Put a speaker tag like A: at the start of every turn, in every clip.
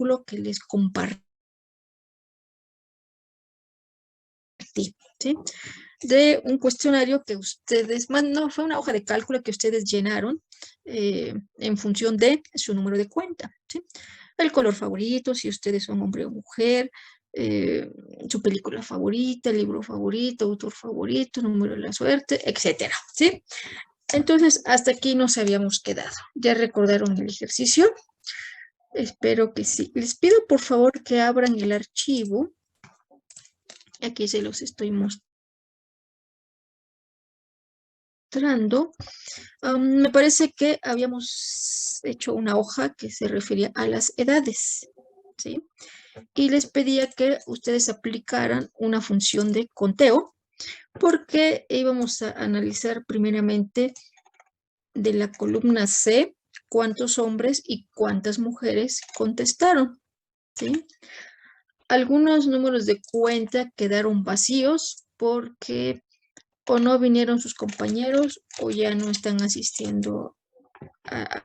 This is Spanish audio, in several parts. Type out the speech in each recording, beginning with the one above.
A: cálculo que les compartí, ¿sí? De un cuestionario que ustedes, no, fue una hoja de cálculo que ustedes llenaron en función de su número de cuenta, ¿sí? El color favorito, si ustedes son hombre o mujer, su película favorita, el libro favorito, autor favorito, número de la suerte, etcétera, ¿sí? Entonces, hasta aquí nos habíamos quedado. ¿Ya recordaron el ejercicio? Espero que sí. Les pido por favor que abran el archivo. Aquí se los estoy mostrando. Me parece que habíamos hecho una hoja que se refería a las edades, ¿sí? Y les pedía que ustedes aplicaran una función de conteo, porque íbamos a analizar primeramente de la columna C cuántos hombres y cuántas mujeres contestaron, ¿sí? Algunos números de cuenta quedaron vacíos porque o no vinieron sus compañeros o ya no están asistiendo a,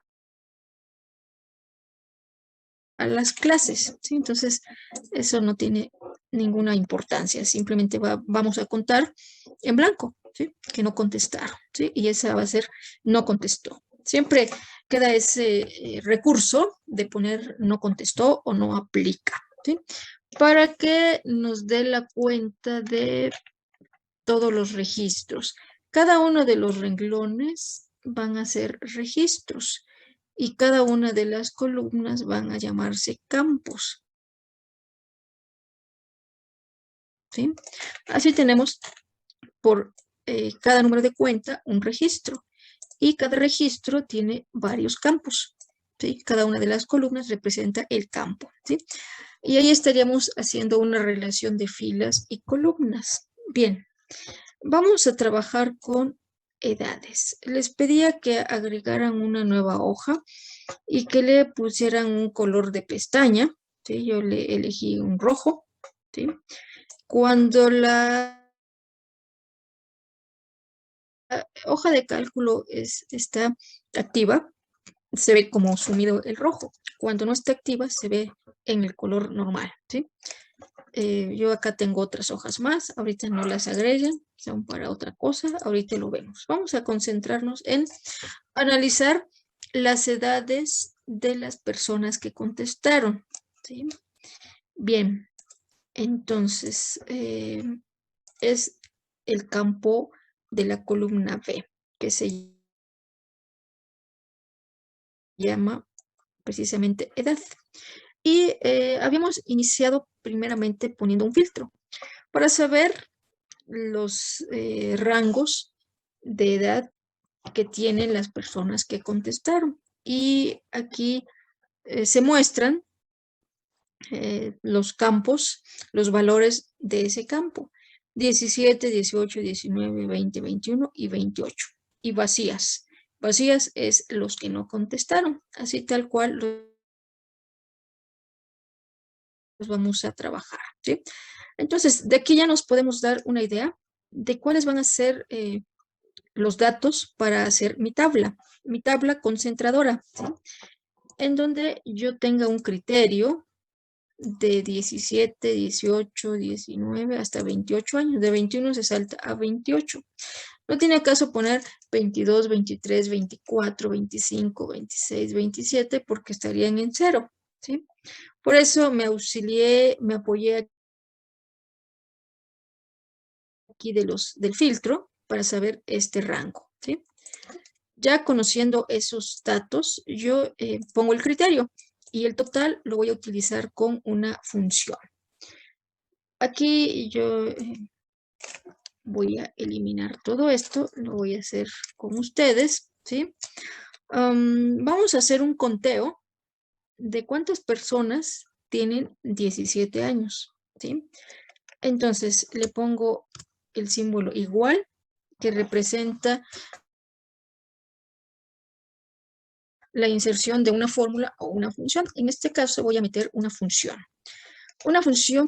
A: a las clases, ¿sí? Entonces, eso no tiene ninguna importancia, simplemente vamos a contar en blanco, ¿sí? Que no contestaron, ¿sí? Y esa va a ser no contestó. Siempre queda ese recurso de poner no contestó o no aplica, ¿sí? Para que nos dé la cuenta de todos los registros. Cada uno de los renglones van a ser registros y cada una de las columnas van a llamarse campos, ¿sí? Así tenemos por cada número de cuenta un registro y cada registro tiene varios campos, ¿sí? Cada una de las columnas representa el campo, ¿sí? Y ahí estaríamos haciendo una relación de filas y columnas. Bien, vamos a trabajar con edades. Les pedía que agregaran una nueva hoja y que le pusieran un color de pestaña, ¿sí? Yo le elegí un rojo, ¿sí? Cuando la hoja de cálculo está activa, se ve como sumido el rojo. Cuando no está activa, se ve en el color normal, ¿sí? Yo acá tengo otras hojas más, ahorita no las agreguen, son para otra cosa, ahorita lo vemos. Vamos a concentrarnos en analizar las edades de las personas que contestaron, ¿sí? Bien, entonces es el campo de la columna B, que se llama precisamente edad. Y habíamos iniciado primeramente poniendo un filtro para saber los rangos de edad que tienen las personas que contestaron. Y aquí se muestran los campos, los valores de ese campo. 17, 18, 19, 20, 21 y 28. Y vacías. Vacías es los que no contestaron. Así tal cual los vamos a trabajar, ¿sí? Entonces, de aquí ya nos podemos dar una idea de cuáles van a ser los datos para hacer mi tabla concentradora, ¿sí? En donde yo tenga un criterio de 17, 18, 19 hasta 28 años. De 21 se salta a 28. No tiene caso poner 22, 23, 24, 25, 26, 27 porque estarían en cero, ¿sí? Por eso me apoyé aquí del filtro para saber este rango, ¿sí? Ya conociendo esos datos, yo pongo el criterio y el total lo voy a utilizar con una función. Aquí yo voy a eliminar todo esto, lo voy a hacer con ustedes, ¿sí? Vamos a hacer un conteo de cuántas personas tienen 17 años, ¿sí? Entonces le pongo el símbolo igual que representa la inserción de una fórmula o una función. En este caso voy a meter una función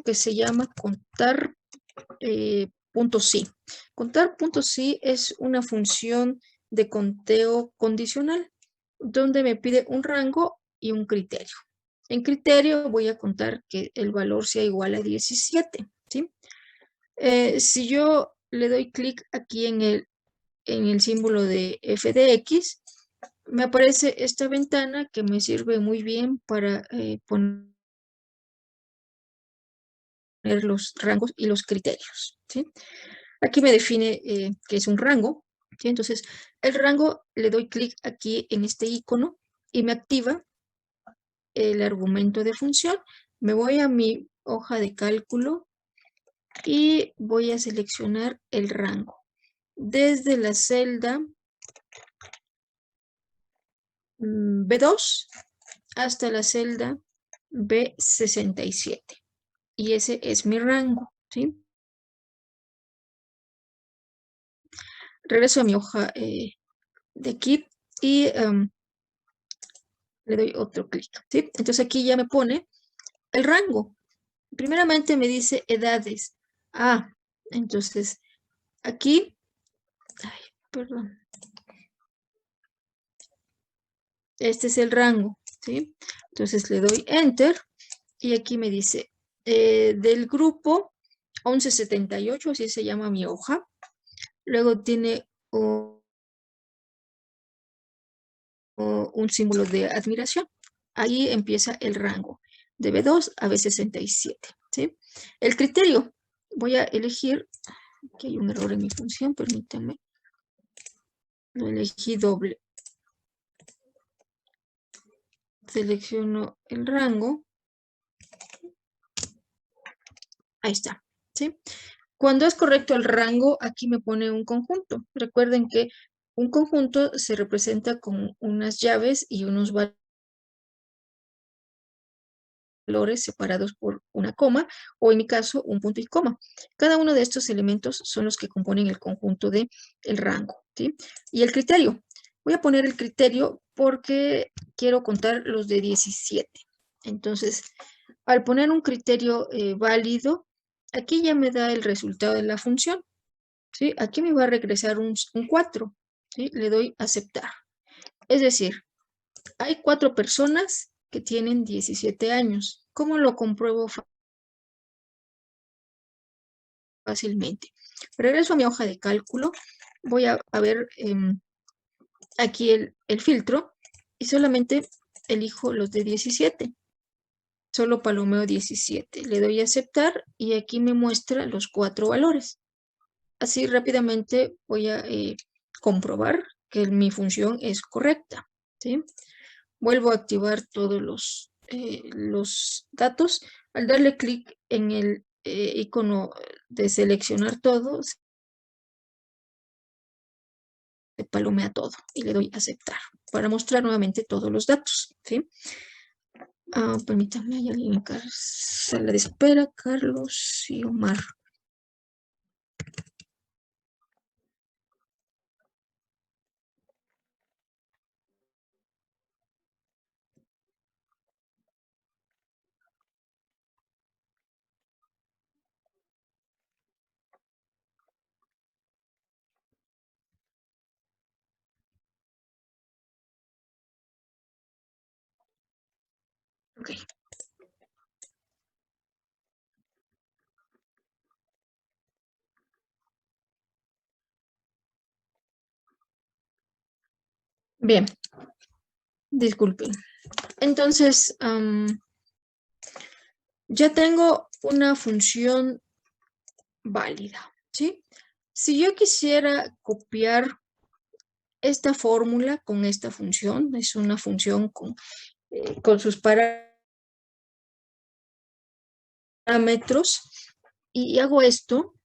A: que se llama contar punto sí. Contar punto sí es una función de conteo condicional donde me pide un rango y un criterio, En criterio voy a contar que el valor sea igual a 17, ¿sí? Si yo le doy clic aquí en el símbolo de f de x, me aparece esta ventana que me sirve muy bien para poner los rangos y los criterios, ¿sí? Aquí me define que es un rango, ¿sí? Entonces, el rango, le doy clic aquí en este icono y me activa el argumento de función. Me voy a mi hoja de cálculo y voy a seleccionar el rango. Desde la celda B2 hasta la celda B67. Y ese es mi rango, ¿sí? Regreso a mi hoja de aquí y le doy otro clic, ¿sí? Entonces aquí ya me pone el rango. Primeramente me dice edades. Ah, entonces aquí, ay, perdón, este es el rango, ¿sí? Entonces le doy Enter y aquí me dice del grupo 1178, así se llama mi hoja. Luego tiene un símbolo de admiración. Ahí empieza el rango de B2 a B67, ¿sí? El criterio, voy a elegir, aquí hay un error en mi función, permítanme, lo elegí doble. Selecciono el rango, ahí está, ¿sí? Cuando es correcto el rango, aquí me pone un conjunto. Recuerden que un conjunto se representa con unas llaves y unos valores separados por una coma, o en mi caso, un punto y coma. Cada uno de estos elementos son los que componen el conjunto del rango, ¿sí? Y el criterio. Voy a poner el criterio porque quiero contar los de 17. Entonces, al poner un criterio válido, aquí ya me da el resultado de la función, ¿sí? Aquí me va a regresar un 4, ¿sí? Le doy aceptar. Es decir, hay 4 personas que tienen 17 años. ¿Cómo lo compruebo fácilmente? Regreso a mi hoja de cálculo. Voy a ver aquí el filtro y solamente elijo los de 17. Solo palomeo 17. Le doy a aceptar y aquí me muestra los 4 valores. Así rápidamente voy a comprobar que mi función es correcta, ¿sí? Vuelvo a activar todos los datos. Al darle clic en el icono de seleccionar todos, se palomea todo y le doy a aceptar para mostrar nuevamente todos los datos, ¿sí? Permítanme, hay alguien en sala de espera, Carlos y Omar. Ok, bien, disculpen. Entonces, ya tengo una función válida, ¿sí? Si yo quisiera copiar esta fórmula con esta función, es una función con sus parámetros, y hago esto,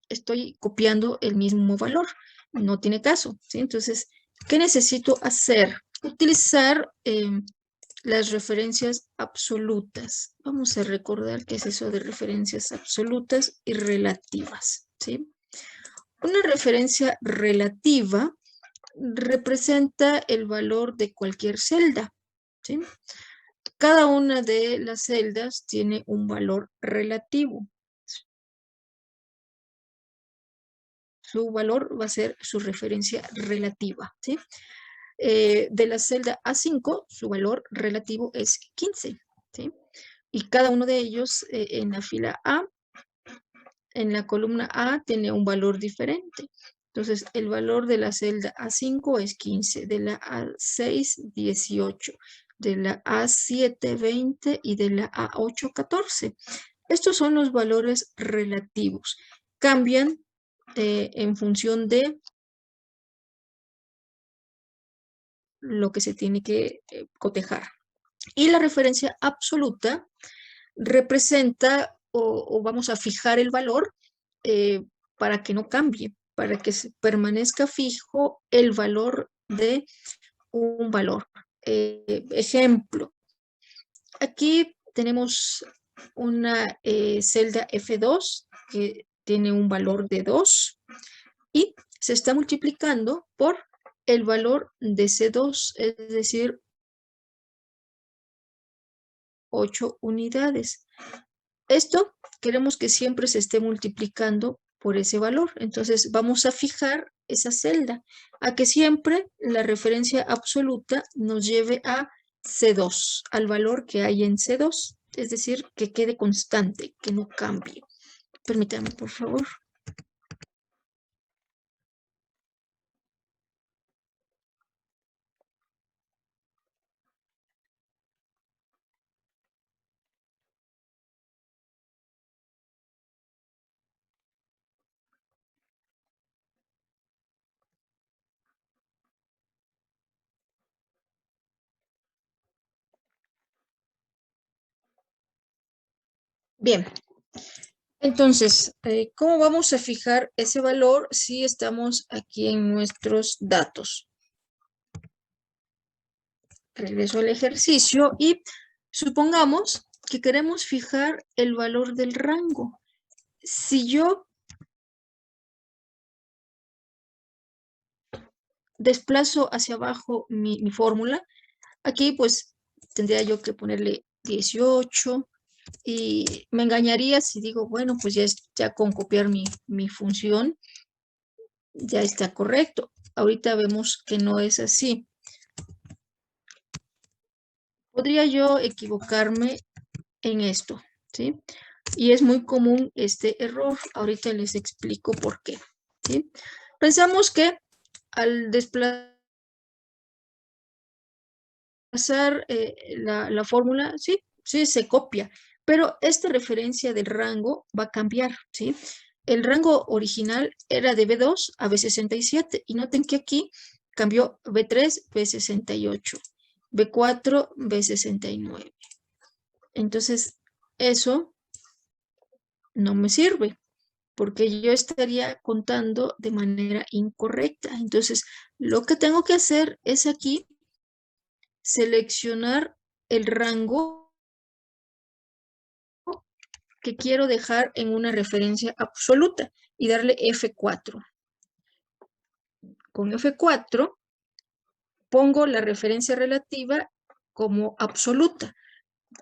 A: estoy copiando el mismo valor, no tiene caso, ¿sí? Entonces, ¿qué necesito hacer? Utilizar las referencias absolutas. Vamos a recordar qué es eso de referencias absolutas y relativas, ¿sí? Una referencia relativa representa el valor de cualquier celda, ¿sí? Cada una de las celdas tiene un valor relativo. Su valor va a ser su referencia relativa, ¿sí? De la celda A5, su valor relativo es 15. ¿sí? Y cada uno de ellos en la fila A, en la columna A, tiene un valor diferente. Entonces, el valor de la celda A5 es 15, de la A6, 18, de la A7, 20 y de la A8, 14. Estos son los valores relativos. Cambian en función de lo que se tiene que cotejar. Y la referencia absoluta representa o vamos a fijar el valor eh, para que no cambie, para que permanezca fijo el valor de un valor. Ejemplo, aquí tenemos una celda F2 que tiene un valor de 2 y se está multiplicando por el valor de C2, es decir, 8 unidades. Esto queremos que siempre se esté multiplicando por ese valor. Entonces vamos a fijar esa celda a que siempre la referencia absoluta nos lleve a C2, al valor que hay en C2, es decir, que quede constante, que no cambie. Permítame, por favor. Bien, entonces, ¿cómo vamos a fijar ese valor si estamos aquí en nuestros datos? Regreso al ejercicio y supongamos que queremos fijar el valor del rango. Si yo desplazo hacia abajo mi fórmula, aquí pues tendría yo que ponerle 18 y me engañaría si digo, bueno, pues ya con copiar mi función ya está correcto. Ahorita vemos que no es así. Podría yo equivocarme en esto, ¿sí? Y es muy común este error. Ahorita les explico por qué, ¿sí? Pensamos que al desplazar la fórmula, sí, sí, se copia, pero esta referencia del rango va a cambiar, ¿sí? El rango original era de B2 a B67 y noten que aquí cambió B3, B68, B4, B69. Entonces, eso no me sirve porque yo estaría contando de manera incorrecta. Entonces, lo que tengo que hacer es aquí seleccionar el rango que quiero dejar en una referencia absoluta y darle F4. Con F4 pongo la referencia relativa como absoluta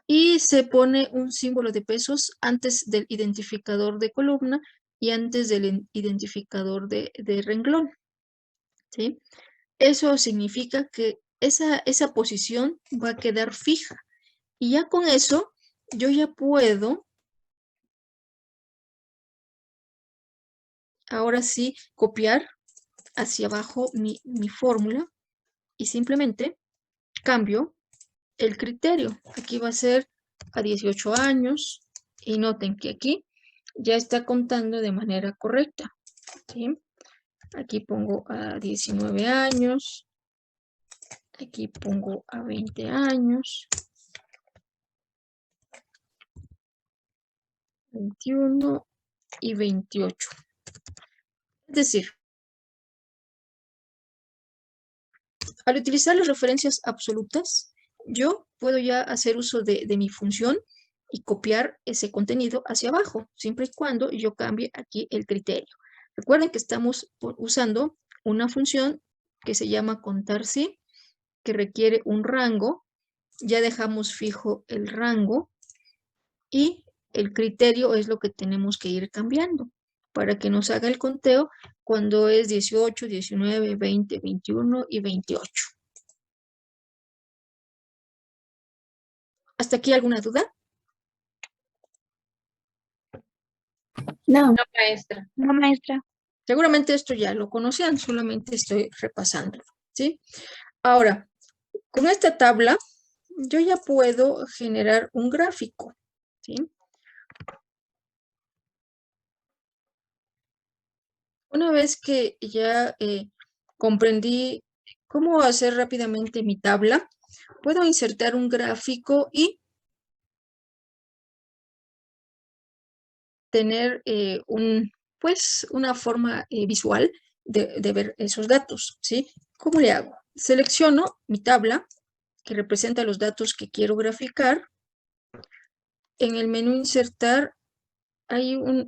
A: y se pone un símbolo de pesos antes del identificador de columna y antes del identificador de renglón, ¿sí? Eso significa que esa posición va a quedar fija. Y ya con eso, yo ya puedo, ahora sí, copiar hacia abajo mi fórmula y simplemente cambio el criterio. Aquí va a ser a 18 años y noten que aquí ya está contando de manera correcta, ¿sí? Aquí pongo a 19 años, aquí pongo a 20 años, 21 y 28. Es decir, al utilizar las referencias absolutas, yo puedo ya hacer uso de mi función y copiar ese contenido hacia abajo, siempre y cuando yo cambie aquí el criterio. Recuerden que estamos usando una función que se llama contar sí, que requiere un rango. Ya dejamos fijo el rango y el criterio es lo que tenemos que ir cambiando para que nos haga el conteo cuando es 18, 19, 20, 21 y 28. ¿Hasta aquí alguna duda?
B: No.
C: No, maestra.
B: No, maestra.
A: Seguramente esto ya lo conocían, solamente estoy repasando, ¿sí? Ahora, con esta tabla, yo ya puedo generar un gráfico, ¿sí? Una vez que ya comprendí cómo hacer rápidamente mi tabla, puedo insertar un gráfico y tener pues una forma visual de ver esos datos, ¿sí? ¿Cómo le hago? Selecciono mi tabla que representa los datos que quiero graficar. En el menú insertar hay un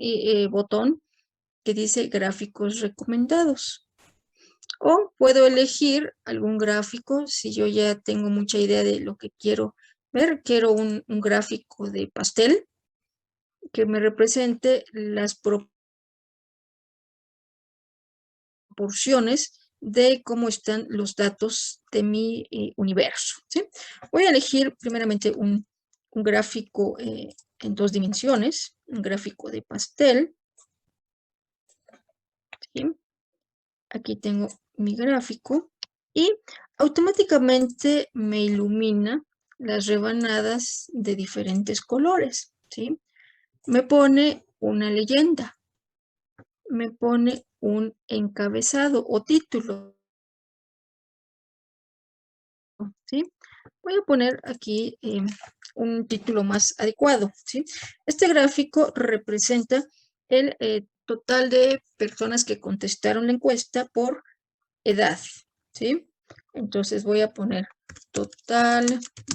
A: botón que dice gráficos recomendados. O puedo elegir algún gráfico si yo ya tengo mucha idea de lo que quiero ver. Quiero un gráfico de pastel que me represente las proporciones de cómo están los datos de mi universo, ¿sí? Voy a elegir primeramente un gráfico en 2 dimensiones, un gráfico de pastel, ¿sí? Aquí tengo mi gráfico y automáticamente me ilumina las rebanadas de diferentes colores, ¿sí? Me pone una leyenda, me pone un encabezado o título, ¿sí? Voy a poner aquí un título más adecuado, ¿sí? Este gráfico representa el total de personas que contestaron la encuesta por edad, ¿sí? Entonces voy a poner total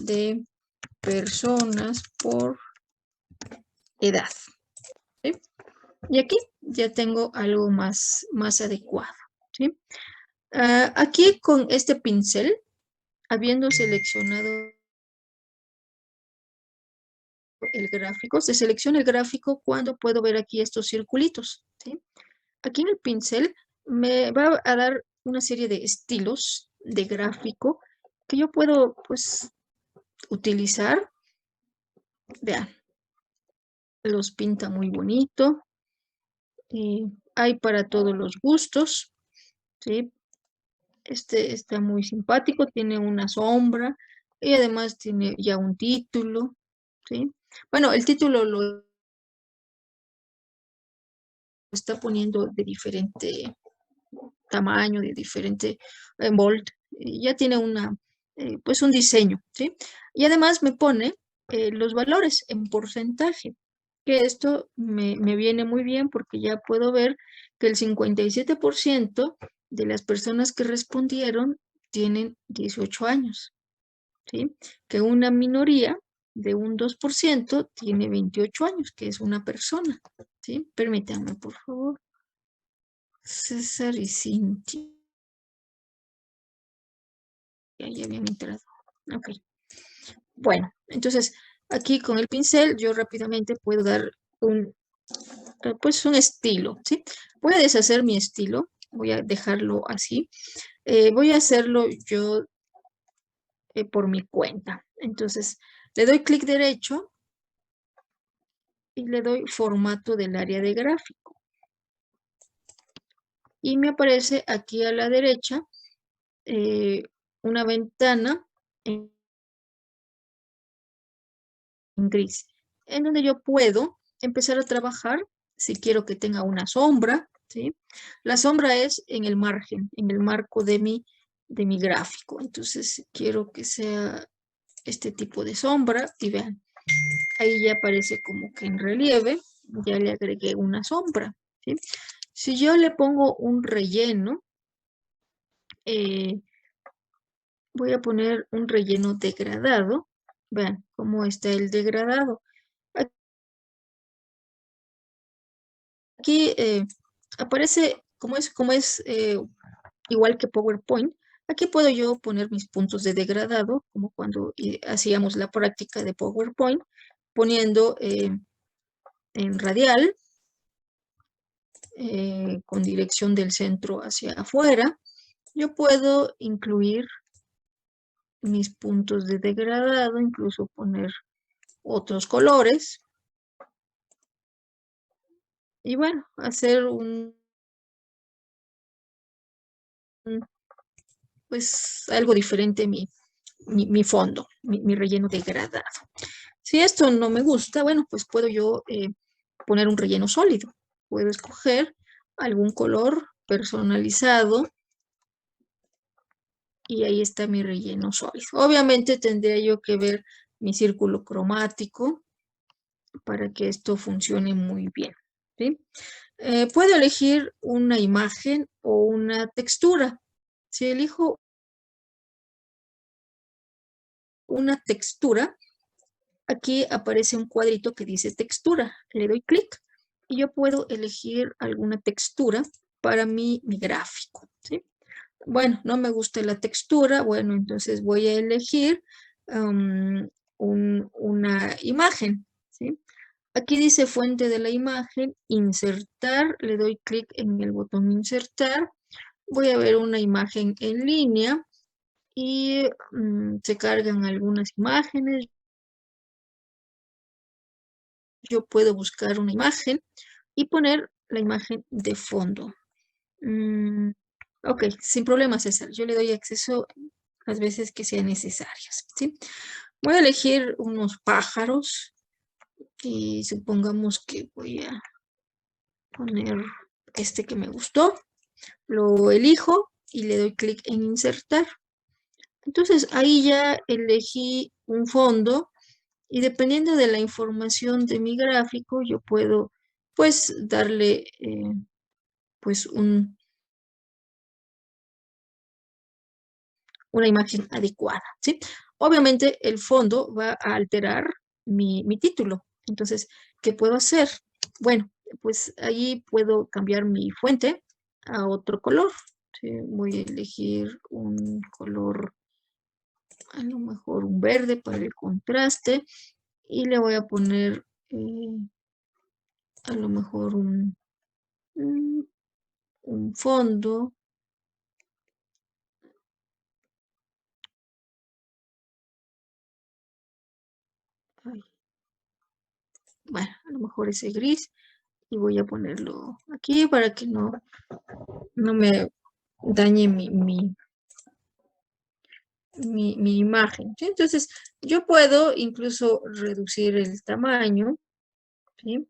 A: de personas por edad, ¿sí? Y aquí ya tengo algo más adecuado, ¿sí? Aquí con este pincel, habiendo seleccionado el gráfico, se selecciona el gráfico cuando puedo ver aquí estos circulitos, ¿sí? Aquí en el pincel me va a dar una serie de estilos de gráfico que yo puedo, pues, utilizar. Vean, los pinta muy bonito. Hay para todos los gustos, ¿sí? Este está muy simpático, tiene una sombra y además tiene ya un título, ¿sí? Bueno, el título lo está poniendo de diferente tamaño, de diferente bold, ya tiene pues un diseño, ¿sí? Y además me pone los valores en porcentaje, que esto me viene muy bien porque ya puedo ver que el 57% de las personas que respondieron tienen 18 años, ¿sí? Que una minoría de un 2% tiene 28 años, que es una persona, ¿sí? Permítanme, por favor. César y Cintia. Ya habían entrado. Ok. Bueno, entonces aquí con el pincel yo rápidamente puedo dar pues un estilo, ¿sí? Voy a deshacer mi estilo, voy a dejarlo así. Voy a hacerlo yo por mi cuenta. Entonces, le doy clic derecho y le doy formato del área de gráfico. Y me aparece aquí a la derecha una ventana en gris, en donde yo puedo empezar a trabajar si quiero que tenga una sombra, ¿sí? La sombra es en el margen, en el marco de mi gráfico. Entonces quiero que sea este tipo de sombra y vean, ahí ya aparece como que en relieve, ya le agregué una sombra, ¿sí? Si yo le pongo un relleno, eh, voy a poner un relleno degradado, vean cómo está el degradado. Aquí aparece, como es igual que PowerPoint, aquí puedo yo poner mis puntos de degradado, como cuando hacíamos la práctica de PowerPoint, poniendo en radial, con dirección del centro hacia afuera. Yo puedo incluir mis puntos de degradado, incluso poner otros colores. Y bueno, hacer pues algo diferente mi fondo, mi relleno degradado. Si esto no me gusta, bueno, pues puedo yo poner un relleno sólido. Puedo escoger algún color personalizado y ahí está mi relleno sólido. Obviamente tendría yo que ver mi círculo cromático para que esto funcione muy bien, ¿sí? Puedo elegir una imagen o una textura. Si elijo una textura, aquí aparece un cuadrito que dice textura. Le doy clic y yo puedo elegir alguna textura para mi gráfico, ¿sí? Bueno, no me gusta la textura, bueno, entonces voy a elegir una imagen, ¿sí? Aquí dice fuente de la imagen, insertar, le doy clic en el botón insertar, voy a ver una imagen en línea y se cargan algunas imágenes. Yo puedo buscar una imagen y poner la imagen de fondo. Ok, sin problema, César. Yo le doy acceso las veces que sean necesarias, ¿sí? Voy a elegir unos pájaros y supongamos que voy a poner este que me gustó. Lo elijo y le doy clic en insertar. Entonces ahí ya elegí un fondo y dependiendo de la información de mi gráfico, yo puedo pues darle pues una imagen adecuada, ¿sí? Obviamente el fondo va a alterar mi título. Entonces, ¿qué puedo hacer? Bueno, pues ahí puedo cambiar mi fuente a otro color. ¿Sí? Voy a elegir un color, a lo mejor un verde para el contraste y le voy a poner a lo mejor un fondo. Ay, bueno, a lo mejor ese gris y voy a ponerlo aquí para que no me dañe mi imagen, ¿sí? Entonces, yo puedo incluso reducir el tamaño, ¿sí?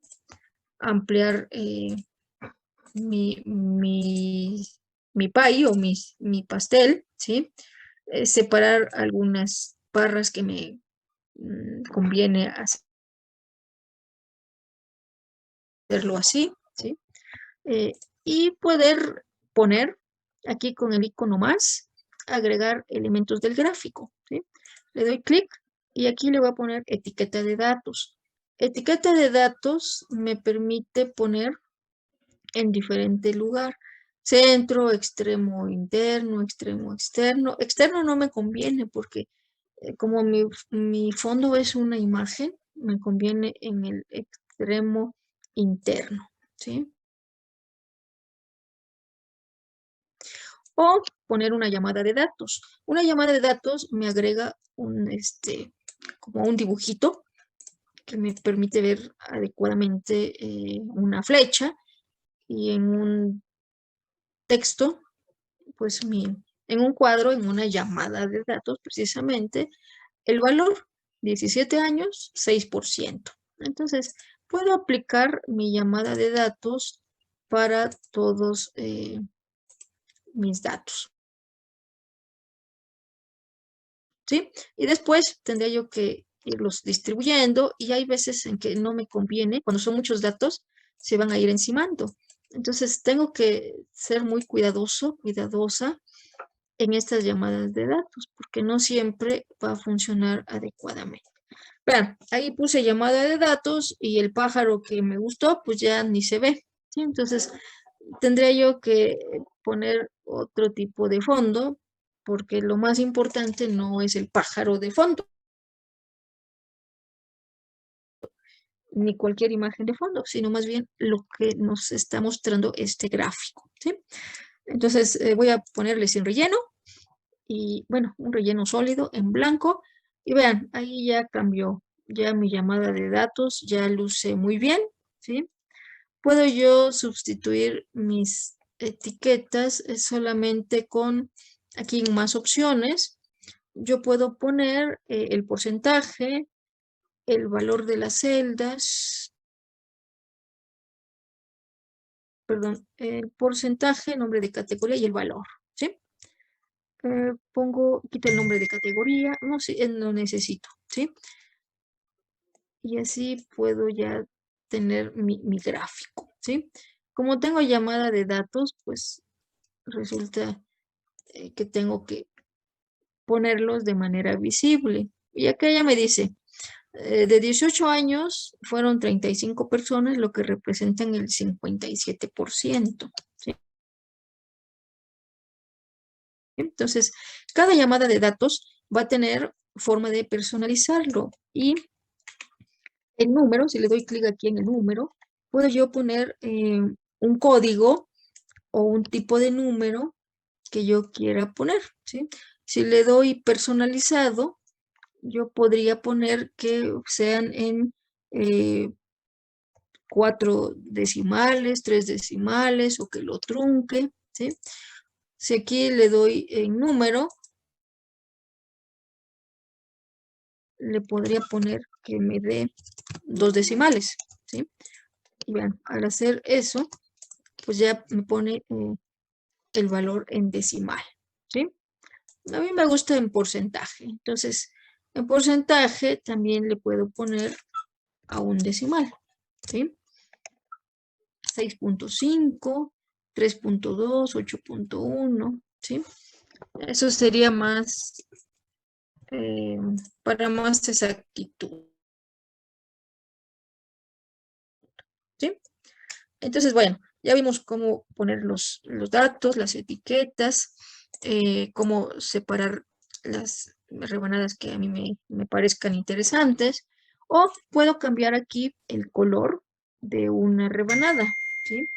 A: Ampliar mi, mi, mi pie o mi pastel, ¿sí? Separar algunas barras que me conviene hacerlo así, ¿sí? Eh, y poder poner aquí con el icono más, agregar elementos del gráfico, ¿sí? Le doy clic y aquí le voy a poner etiqueta de datos. Etiqueta de datos me permite poner en diferente lugar. Centro, extremo interno, extremo externo. Externo no me conviene porque como mi fondo es una imagen, me conviene en el extremo interno, ¿sí? O poner una llamada de datos. Una llamada de datos me agrega como un dibujito que me permite ver adecuadamente una flecha y en un texto, pues en un cuadro, en una llamada de datos, precisamente, el valor, 17 años, 6%. Entonces, puedo aplicar mi llamada de datos para todos mis datos. ¿Sí? Y después tendría yo que irlos distribuyendo y hay veces en que no me conviene, cuando son muchos datos, se van a ir encimando. Entonces tengo que ser muy cuidadoso, cuidadosa en estas llamadas de datos, porque no siempre va a funcionar adecuadamente. Vean, ahí puse llamada de datos y el pájaro que me gustó, pues ya ni se ve. ¿Sí? Entonces tendría yo que poner otro tipo de fondo, porque lo más importante no es el pájaro de fondo, ni cualquier imagen de fondo, sino más bien lo que nos está mostrando este gráfico, ¿sí? Entonces voy a ponerle sin relleno y bueno, un relleno sólido en blanco. Y vean, ahí ya cambió, ya mi llamada de datos ya luce muy bien, ¿sí? Puedo yo sustituir mis etiquetas solamente con, aquí en más opciones, yo puedo poner el porcentaje, el valor de las celdas, perdón, el porcentaje, nombre de categoría y el valor, ¿sí? Quito el nombre de categoría, no sé, no necesito, ¿sí? Y así puedo ya tener mi gráfico, ¿sí? Como tengo llamada de datos, pues resulta que tengo que ponerlos de manera visible. Y acá ella me dice, de 18 años fueron 35 personas, lo que representan el 57%, ¿sí? Entonces, cada llamada de datos va a tener forma de personalizarlo y el número, si le doy clic aquí en el número, puedo yo poner un código o un tipo de número que yo quiera poner, ¿sí? Si le doy personalizado, yo podría poner que sean en 4 decimales, 3 decimales o que lo trunque, ¿sí? Si aquí le doy en número, le podría poner que me dé 2 decimales, ¿sí? Y vean, al hacer eso, pues ya me pone el valor en decimal, ¿sí? A mí me gusta en porcentaje, entonces en porcentaje también le puedo poner a un decimal, ¿sí? 6.5, 3.2, 8.1, ¿sí? Eso sería más, eh, para más exactitud, ¿sí? Entonces, bueno, ya vimos cómo poner los datos, las etiquetas, cómo separar las rebanadas que a mí me parezcan interesantes, o puedo cambiar aquí el color de una rebanada, ¿sí?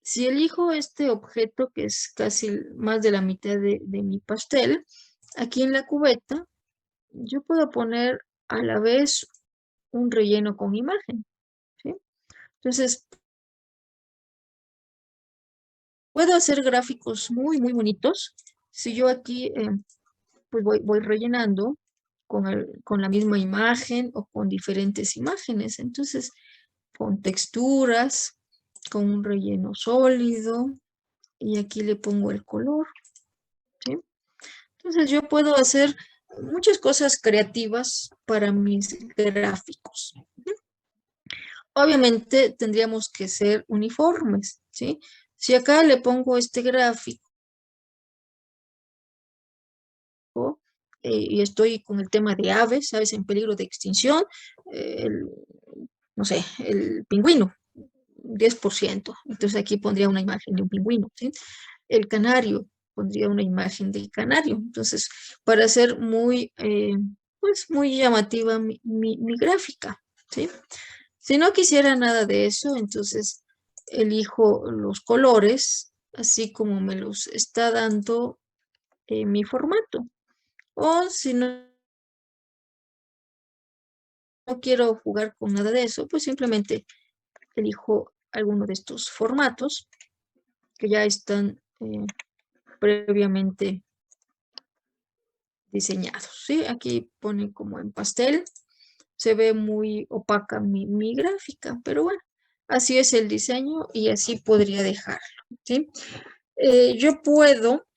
A: Si elijo este objeto, que es casi más de la mitad de mi pastel, aquí en la cubeta, yo puedo poner a la vez un relleno con imagen, ¿sí? Entonces, puedo hacer gráficos muy, muy bonitos. Si yo aquí, pues voy rellenando con la misma imagen o con diferentes imágenes. Entonces, con texturas, con un relleno sólido, y aquí le pongo el color, ¿sí? Entonces yo puedo hacer muchas cosas creativas para mis gráficos. Obviamente tendríamos que ser uniformes, ¿sí? Si acá le pongo este gráfico y estoy con el tema de aves, aves en peligro de extinción, no sé, el pingüino, 10%. Entonces aquí pondría una imagen de un pingüino, ¿sí? El canario, pondría una imagen del canario. Entonces, para hacer muy, pues muy llamativa mi gráfica, ¿sí? Si no quisiera nada de eso, entonces elijo los colores, así como me los está dando mi formato. O si no quiero jugar con nada de eso, pues simplemente elijo alguno de estos formatos que ya están previamente diseñados, ¿sí? Aquí pone como en pastel, se ve muy opaca mi gráfica, pero bueno, así es el diseño y así podría dejarlo, ¿sí? Yo puedo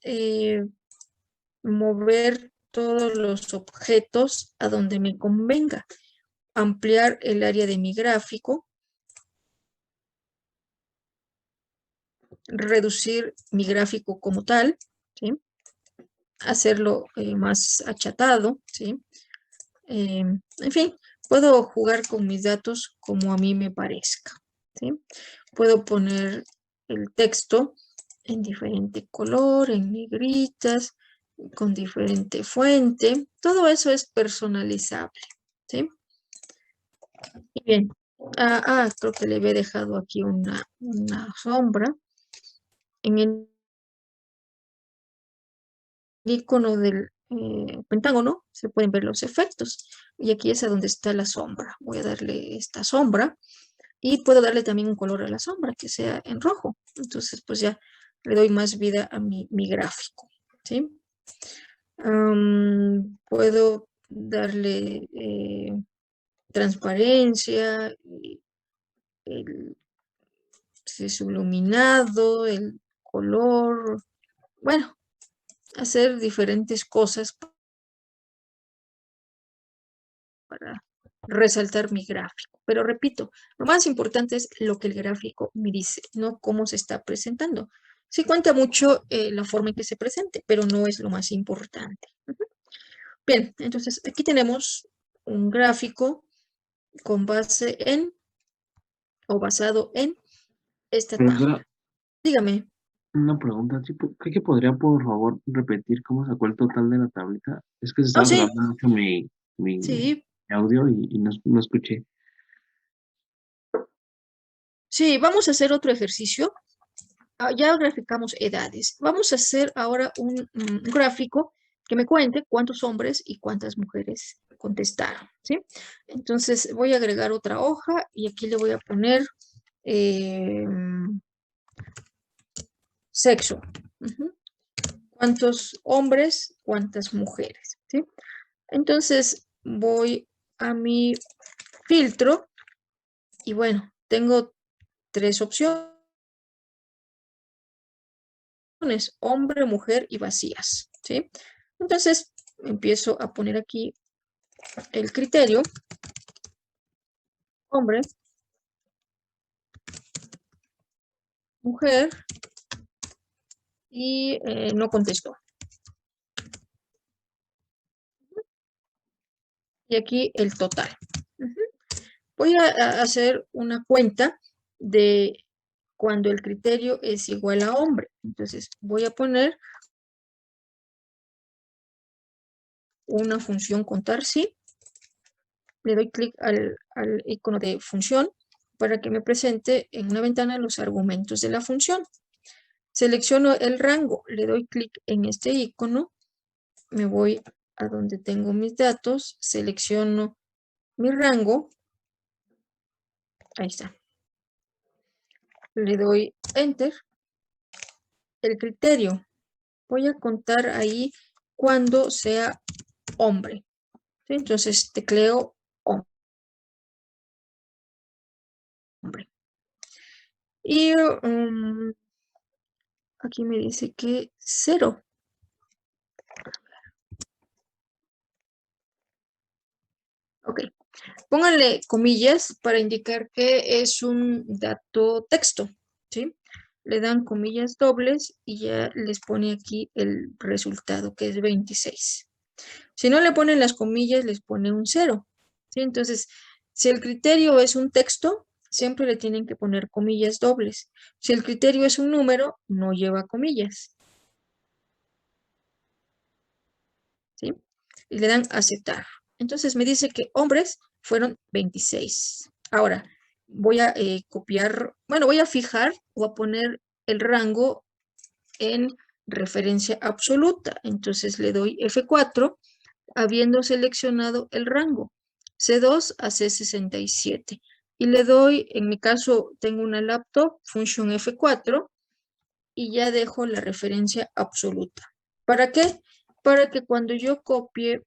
A: eh, mover todos los objetos a donde me convenga, ampliar el área de mi gráfico, reducir mi gráfico como tal, ¿sí? Hacerlo más achatado, ¿sí? En fin, puedo jugar con mis datos como a mí me parezca, ¿sí? Puedo poner el texto en diferente color, en negritas, con diferente fuente. Todo eso es personalizable, ¿sí? Y bien, creo que le había dejado aquí una, sombra. En el icono del pentágono, se pueden ver los efectos. Y aquí es a donde está la sombra. Voy a darle esta sombra y puedo darle también un color a la sombra que sea en rojo. Entonces, pues ya le doy más vida a mi gráfico, ¿sí? Puedo darle transparencia, el subliminado, el color, bueno, hacer diferentes cosas para resaltar mi gráfico. Pero repito, lo más importante es lo que el gráfico me dice, no cómo se está presentando. Sí cuenta mucho la forma en que se presente, pero no es lo más importante. Bien, entonces aquí tenemos un gráfico con base en o basado en esta tabla.
C: Profesora,
A: Dígame.
C: una pregunta. ¿Sí ¿Cree que podría, por favor, repetir cómo sacó el total de la tablita? Es que se
A: Oh,
C: estaba
A: sí,
C: grabando mucho mi
A: sí,
C: audio y no escuché.
A: sí, vamos a hacer otro ejercicio. Ya graficamos edades. Vamos a hacer ahora un gráfico que me cuente cuántos hombres y cuántas mujeres contestaron, ¿sí? Entonces voy a agregar otra hoja y aquí le voy a poner eh, sexo. Ujú. ¿Cuántos hombres, cuántas mujeres? ¿Sí? Entonces voy a mi filtro y bueno, tengo tres opciones: hombre, mujer y vacías, ¿sí? Entonces empiezo a poner aquí el criterio: hombre, mujer, y no contestó. Y aquí el total. Ujú. Voy a hacer una cuenta de cuando el criterio es igual a hombre. Entonces voy a poner una función contar sí. Le doy clic al icono de función para que me presente en una ventana los argumentos de la función. Selecciono el rango, le doy clic en este icono, me voy a donde tengo mis datos, selecciono mi rango, ahí está. Le doy enter. El criterio, voy a contar ahí cuando sea hombre, ¿sí? Entonces tecleo hombre. Y aquí me dice que 0. Ok. Pónganle comillas para indicar que es un dato texto, ¿sí? Le dan comillas dobles y ya les pone aquí el resultado, que es 26. Si no le ponen las comillas, les pone un 0, ¿sí? Entonces, si el criterio es un texto, siempre le tienen que poner comillas dobles. Si el criterio es un número, no lleva comillas, ¿sí? Y le dan aceptar. Entonces me dice que hombres fueron 26. Ahora voy a copiar, bueno, voy a fijar o a poner el rango en referencia absoluta. Entonces le doy F4 habiendo seleccionado el rango C2 a C67. Y le doy, en mi caso tengo una laptop, función F4 y ya dejo la referencia absoluta. ¿Para qué? Para que cuando yo copie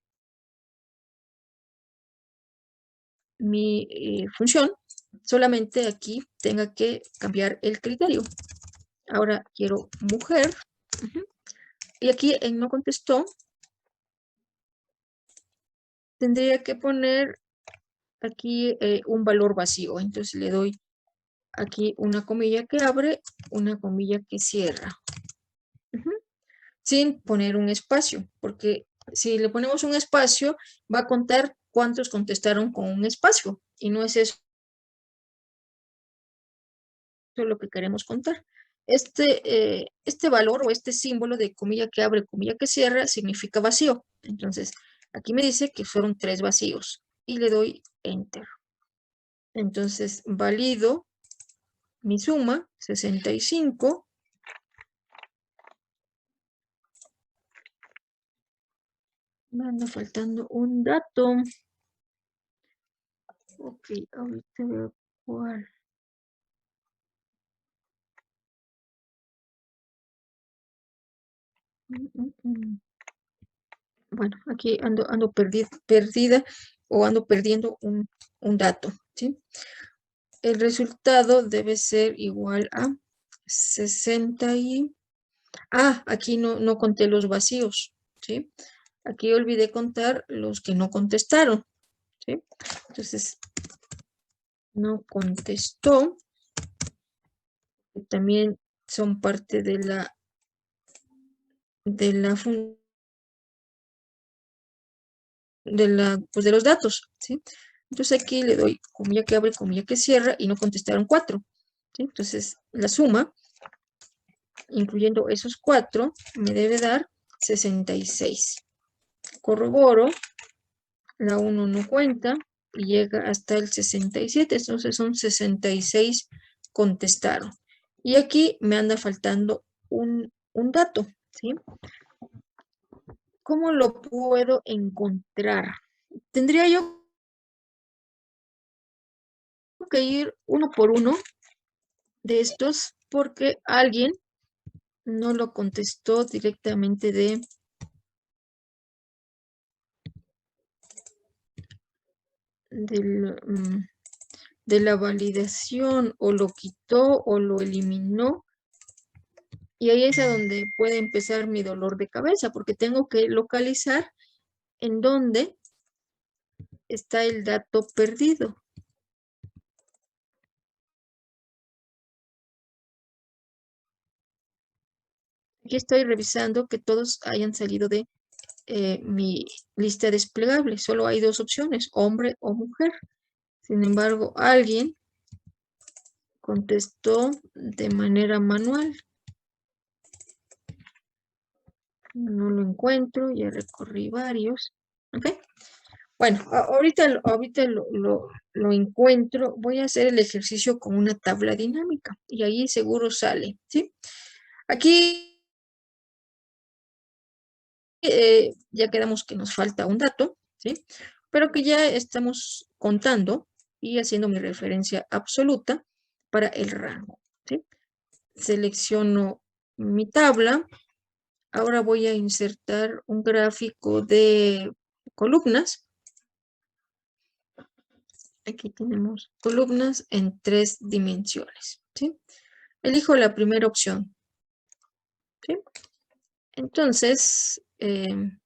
A: mi función, solamente aquí tenga que cambiar el criterio. Ahora quiero mujer. Y aquí en no contestó, tendría que poner aquí un valor vacío. Entonces le doy aquí una comilla que abre, una comilla que cierra. Sin poner un espacio, porque si le ponemos un espacio, va a contar cuántos contestaron con un espacio. Y no es eso lo que queremos contar. Este valor o este símbolo de comilla que abre, comilla que cierra, significa vacío. Entonces, aquí me dice que fueron 3 vacíos y le doy enter. Entonces, valido mi suma, 65, Me anda faltando un dato. Ok, ahorita veo cuál. Bueno, aquí ando perdida o ando perdiendo un dato, ¿sí? El resultado debe ser igual a 60 y... Ah, aquí no conté los vacíos, ¿sí? Aquí olvidé contar los que no contestaron, ¿sí? Entonces, no contestó, que también son parte de pues de los datos, ¿sí? Entonces aquí le doy comilla que abre, comilla que cierra y no contestaron 4, ¿sí? Entonces la suma, incluyendo esos 4, me debe dar 66. Corroboro, la 1 no cuenta y llega hasta el 67, entonces son 66 contestaron. Y aquí me anda faltando un dato, ¿sí? ¿Cómo lo puedo encontrar? Tendría yo que ir uno por uno de estos porque alguien no lo contestó directamente del, de la validación, o lo quitó o lo eliminó. Y ahí es a donde puede empezar mi dolor de cabeza, porque tengo que localizar en dónde está el dato perdido. Aquí estoy revisando que todos hayan salido de mi lista desplegable. Solo hay 2 opciones, hombre o mujer. Sin embargo, alguien contestó de manera manual. No lo encuentro, ya recorrí varios. ¿Ok? Bueno, ahorita lo encuentro. Voy a hacer el ejercicio con una tabla dinámica y ahí seguro sale, ¿sí? Aquí ya quedamos que nos falta un dato, ¿sí? Pero que ya estamos contando y haciendo mi referencia absoluta para el rango, ¿sí? Selecciono mi tabla. Ahora voy a insertar un gráfico de columnas. Aquí tenemos columnas en 3 dimensiones, ¿sí? Elijo la primera opción, ¿sí? Entonces, le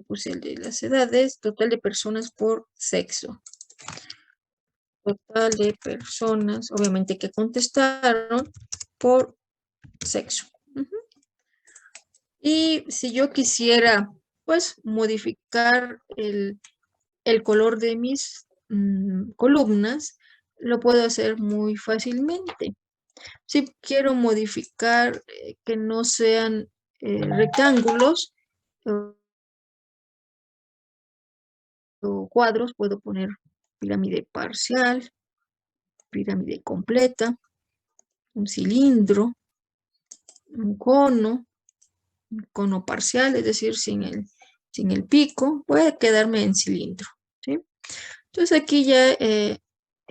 A: puse el de las edades, total de personas por sexo. Total de personas, obviamente, que contestaron por sexo. Y si yo quisiera, pues, modificar el color de mis columnas, lo puedo hacer muy fácilmente. Si quiero modificar que no sean rectángulos o cuadros, puedo poner pirámide parcial, pirámide completa, un cilindro, un cono parcial, es decir, sin el pico, puede quedarme en cilindro, ¿sí? Entonces aquí ya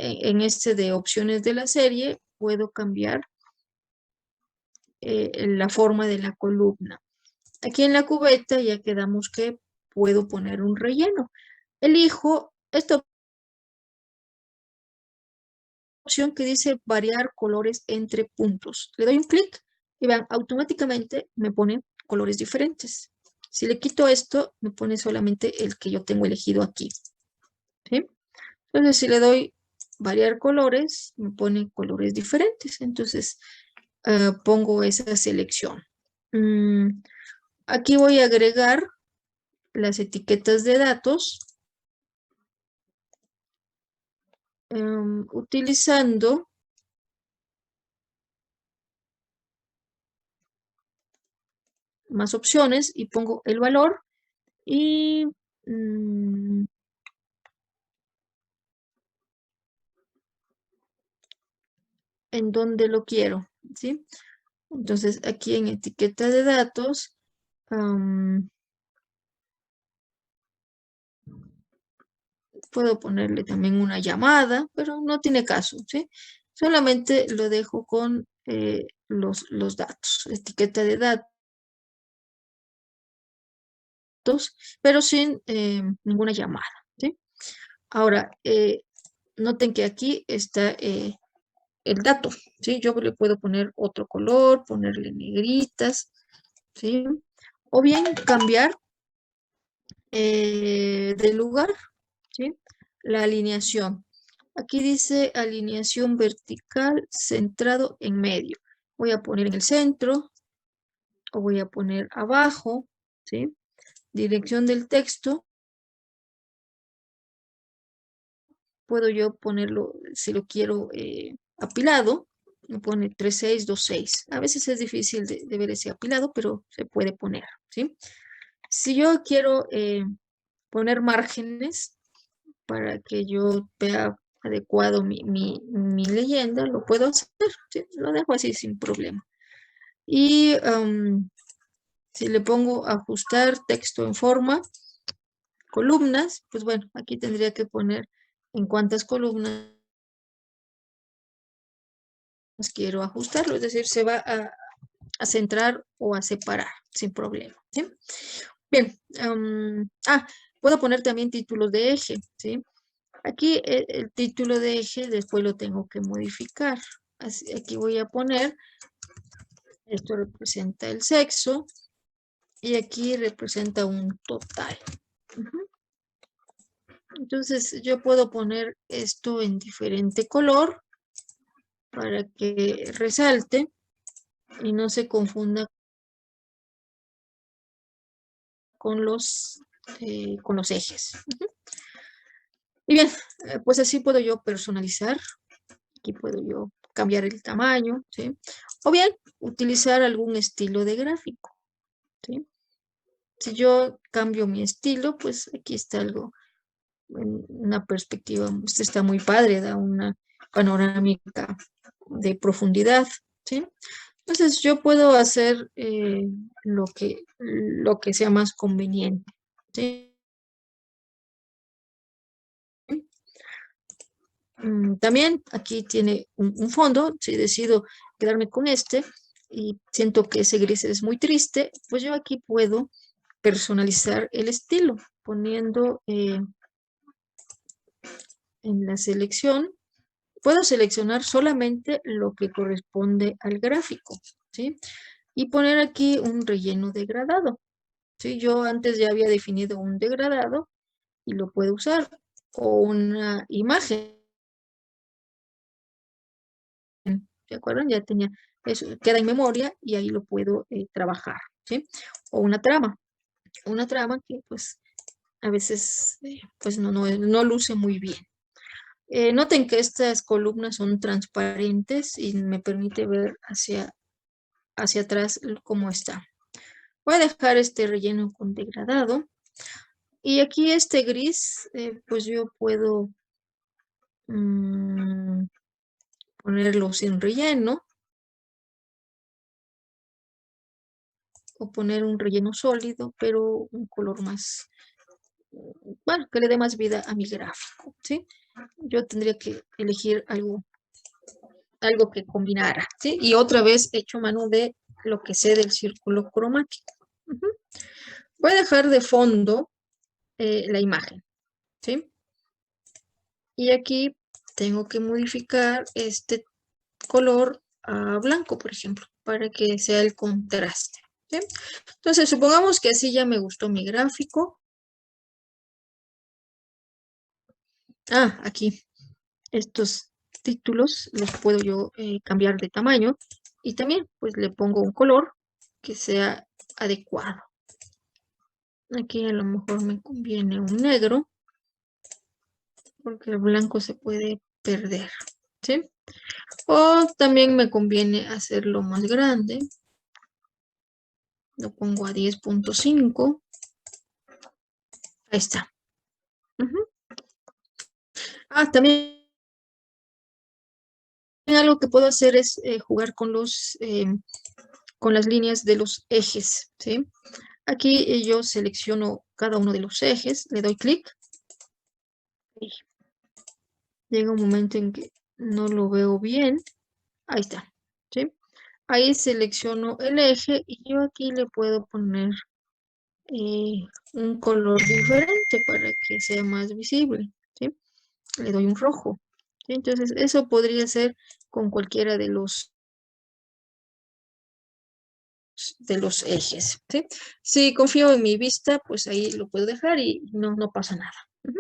A: en este de opciones de la serie puedo cambiar la forma de la columna. Aquí en la cubeta ya quedamos que puedo poner un relleno. Elijo esta opción que dice variar colores entre puntos. Le doy un clic y vean, automáticamente me pone colores diferentes. Si le quito esto, me pone solamente el que yo tengo elegido aquí, ¿sí? Entonces, si le doy variar colores, me pone colores diferentes. Entonces, pongo esa selección. Aquí voy a agregar las etiquetas de datos utilizando más opciones y pongo el valor y en donde lo quiero, ¿sí? Entonces, aquí en etiqueta de datos, puedo ponerle también una llamada, pero no tiene caso, ¿sí? Solamente lo dejo con los datos, etiqueta de datos, pero sin ninguna llamada, ¿sí? Ahora, noten que aquí está el dato, ¿sí? Yo le puedo poner otro color, ponerle negritas, ¿sí? O bien cambiar de lugar, ¿sí? La alineación. Aquí dice alineación vertical centrado en medio. Voy a poner en el centro o voy a poner abajo, ¿sí? Dirección del texto. Puedo yo ponerlo, si lo quiero apilado, me pone 3626. A veces es difícil de ver ese apilado, pero se puede poner, ¿sí? Si yo quiero poner márgenes para que yo vea adecuado mi leyenda, lo puedo hacer, ¿sí? Lo dejo así sin problema. Y si le pongo ajustar texto en forma, columnas, pues bueno, aquí tendría que poner en cuántas columnas quiero ajustarlo, es decir, se va a centrar o a separar sin problema, ¿sí? Bien, puedo poner también títulos de eje, ¿sí? Aquí el título de eje después lo tengo que modificar. Así, aquí voy a poner, esto representa el sexo y aquí representa un total. Entonces yo puedo poner esto en diferente color para que resalte y no se confunda con los ejes. Y bien, pues así puedo yo personalizar. Aquí puedo yo cambiar el tamaño, ¿sí? O bien utilizar algún estilo de gráfico, ¿sí? Si yo cambio mi estilo, pues aquí está algo, una perspectiva, esto está muy padre, da una panorámica de profundidad, ¿sí? Entonces yo puedo hacer lo que sea más conveniente, ¿sí? También aquí tiene un fondo, si decido quedarme con este y siento que ese gris es muy triste, pues yo aquí puedo personalizar el estilo poniendo en la selección, puedo seleccionar solamente lo que corresponde al gráfico, ¿sí? Y poner aquí un relleno degradado, ¿sí? Yo antes ya había definido un degradado y lo puedo usar, o una imagen, ¿de acuerdo? Ya tenía, eso queda en memoria y ahí lo puedo trabajar, ¿sí? O una trama que pues a veces pues no luce muy bien. Noten que estas columnas son transparentes y me permite ver hacia atrás cómo está. Voy a dejar este relleno con degradado. Y aquí este gris, pues yo puedo ponerlo sin relleno o poner un relleno sólido, pero un color más, bueno, que le dé más vida a mi gráfico, ¿sí? Yo tendría que elegir algo que combinara, ¿sí? Y otra vez hecho mano de lo que sé del círculo cromático. Voy a dejar de fondo la imagen, ¿sí? Y aquí tengo que modificar este color a blanco, por ejemplo, para que sea el contraste, ¿sí? Entonces, supongamos que así ya me gustó mi gráfico. Aquí, estos títulos los puedo yo cambiar de tamaño y también pues le pongo un color que sea adecuado. Aquí a lo mejor me conviene un negro porque el blanco se puede perder, ¿sí? O también me conviene hacerlo más grande. Lo pongo a 10.5. Ahí está. También algo que puedo hacer es jugar con los con las líneas de los ejes, ¿sí? Aquí yo selecciono cada uno de los ejes, le doy clic. Y llega un momento en que no lo veo bien. Ahí está, ¿sí? Ahí selecciono el eje y yo aquí le puedo poner un color diferente para que sea más visible, ¿sí? Le doy un rojo, ¿sí? Entonces, eso podría ser con cualquiera de los ejes, ¿sí? Si confío en mi vista, pues ahí lo puedo dejar y no pasa nada. Ujú.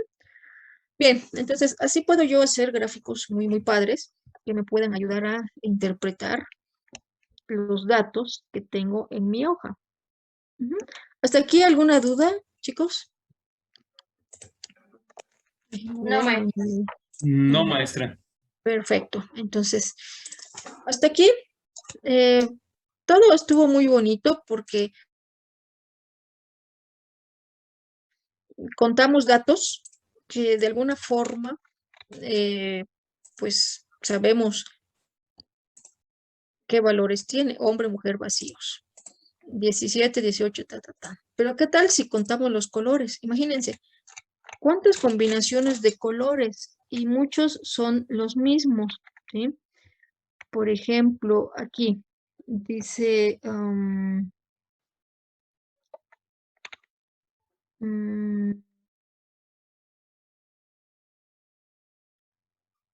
A: Bien, entonces así puedo yo hacer gráficos muy padres que me puedan ayudar a interpretar los datos que tengo en mi hoja. Ujú. ¿Hasta aquí alguna duda, chicos?
B: No, maestra.
D: No, maestra.
A: Perfecto. Entonces, hasta aquí eh, todo estuvo muy bonito porque contamos datos que de alguna forma, pues sabemos qué valores tiene hombre, mujer, vacíos. 17, 18, ta. Pero ¿qué tal si contamos los colores? Imagínense, ¿cuántas combinaciones de colores? Y muchos son los mismos, ¿sí? Por ejemplo, aquí dice mm,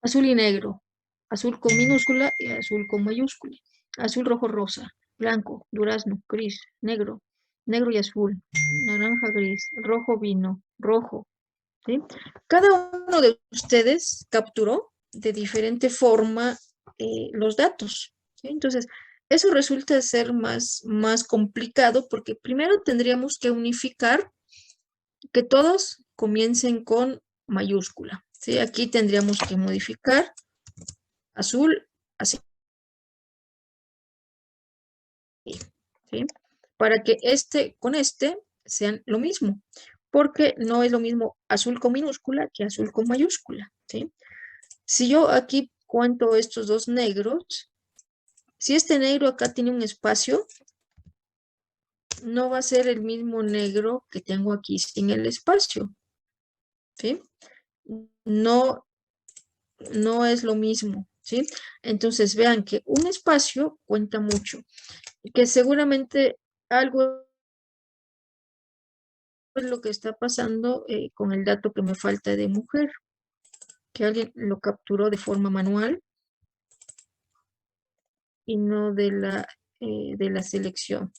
A: azul y negro, azul con minúscula y azul con mayúscula, azul, rojo, rosa, blanco, durazno, gris, negro, negro y azul, naranja, gris, rojo, vino, rojo, ¿sí? Cada uno de ustedes capturó de diferente forma los datos, ¿sí? Entonces, eso resulta ser más complicado porque primero tendríamos que unificar que todos comiencen con mayúscula, ¿sí? Aquí tendríamos que modificar azul así, ¿sí? Para que este con este sean lo mismo, porque no es lo mismo azul con minúscula que azul con mayúscula, ¿sí? Si yo aquí cuento estos dos negros, si este negro acá tiene un espacio, no va a ser el mismo negro que tengo aquí sin el espacio, ¿sí? No, no es lo mismo, ¿sí? Entonces vean que un espacio cuenta mucho y que seguramente algo es lo que está pasando con el dato que me falta de mujer, que alguien lo capturó de forma manual y no de la selección.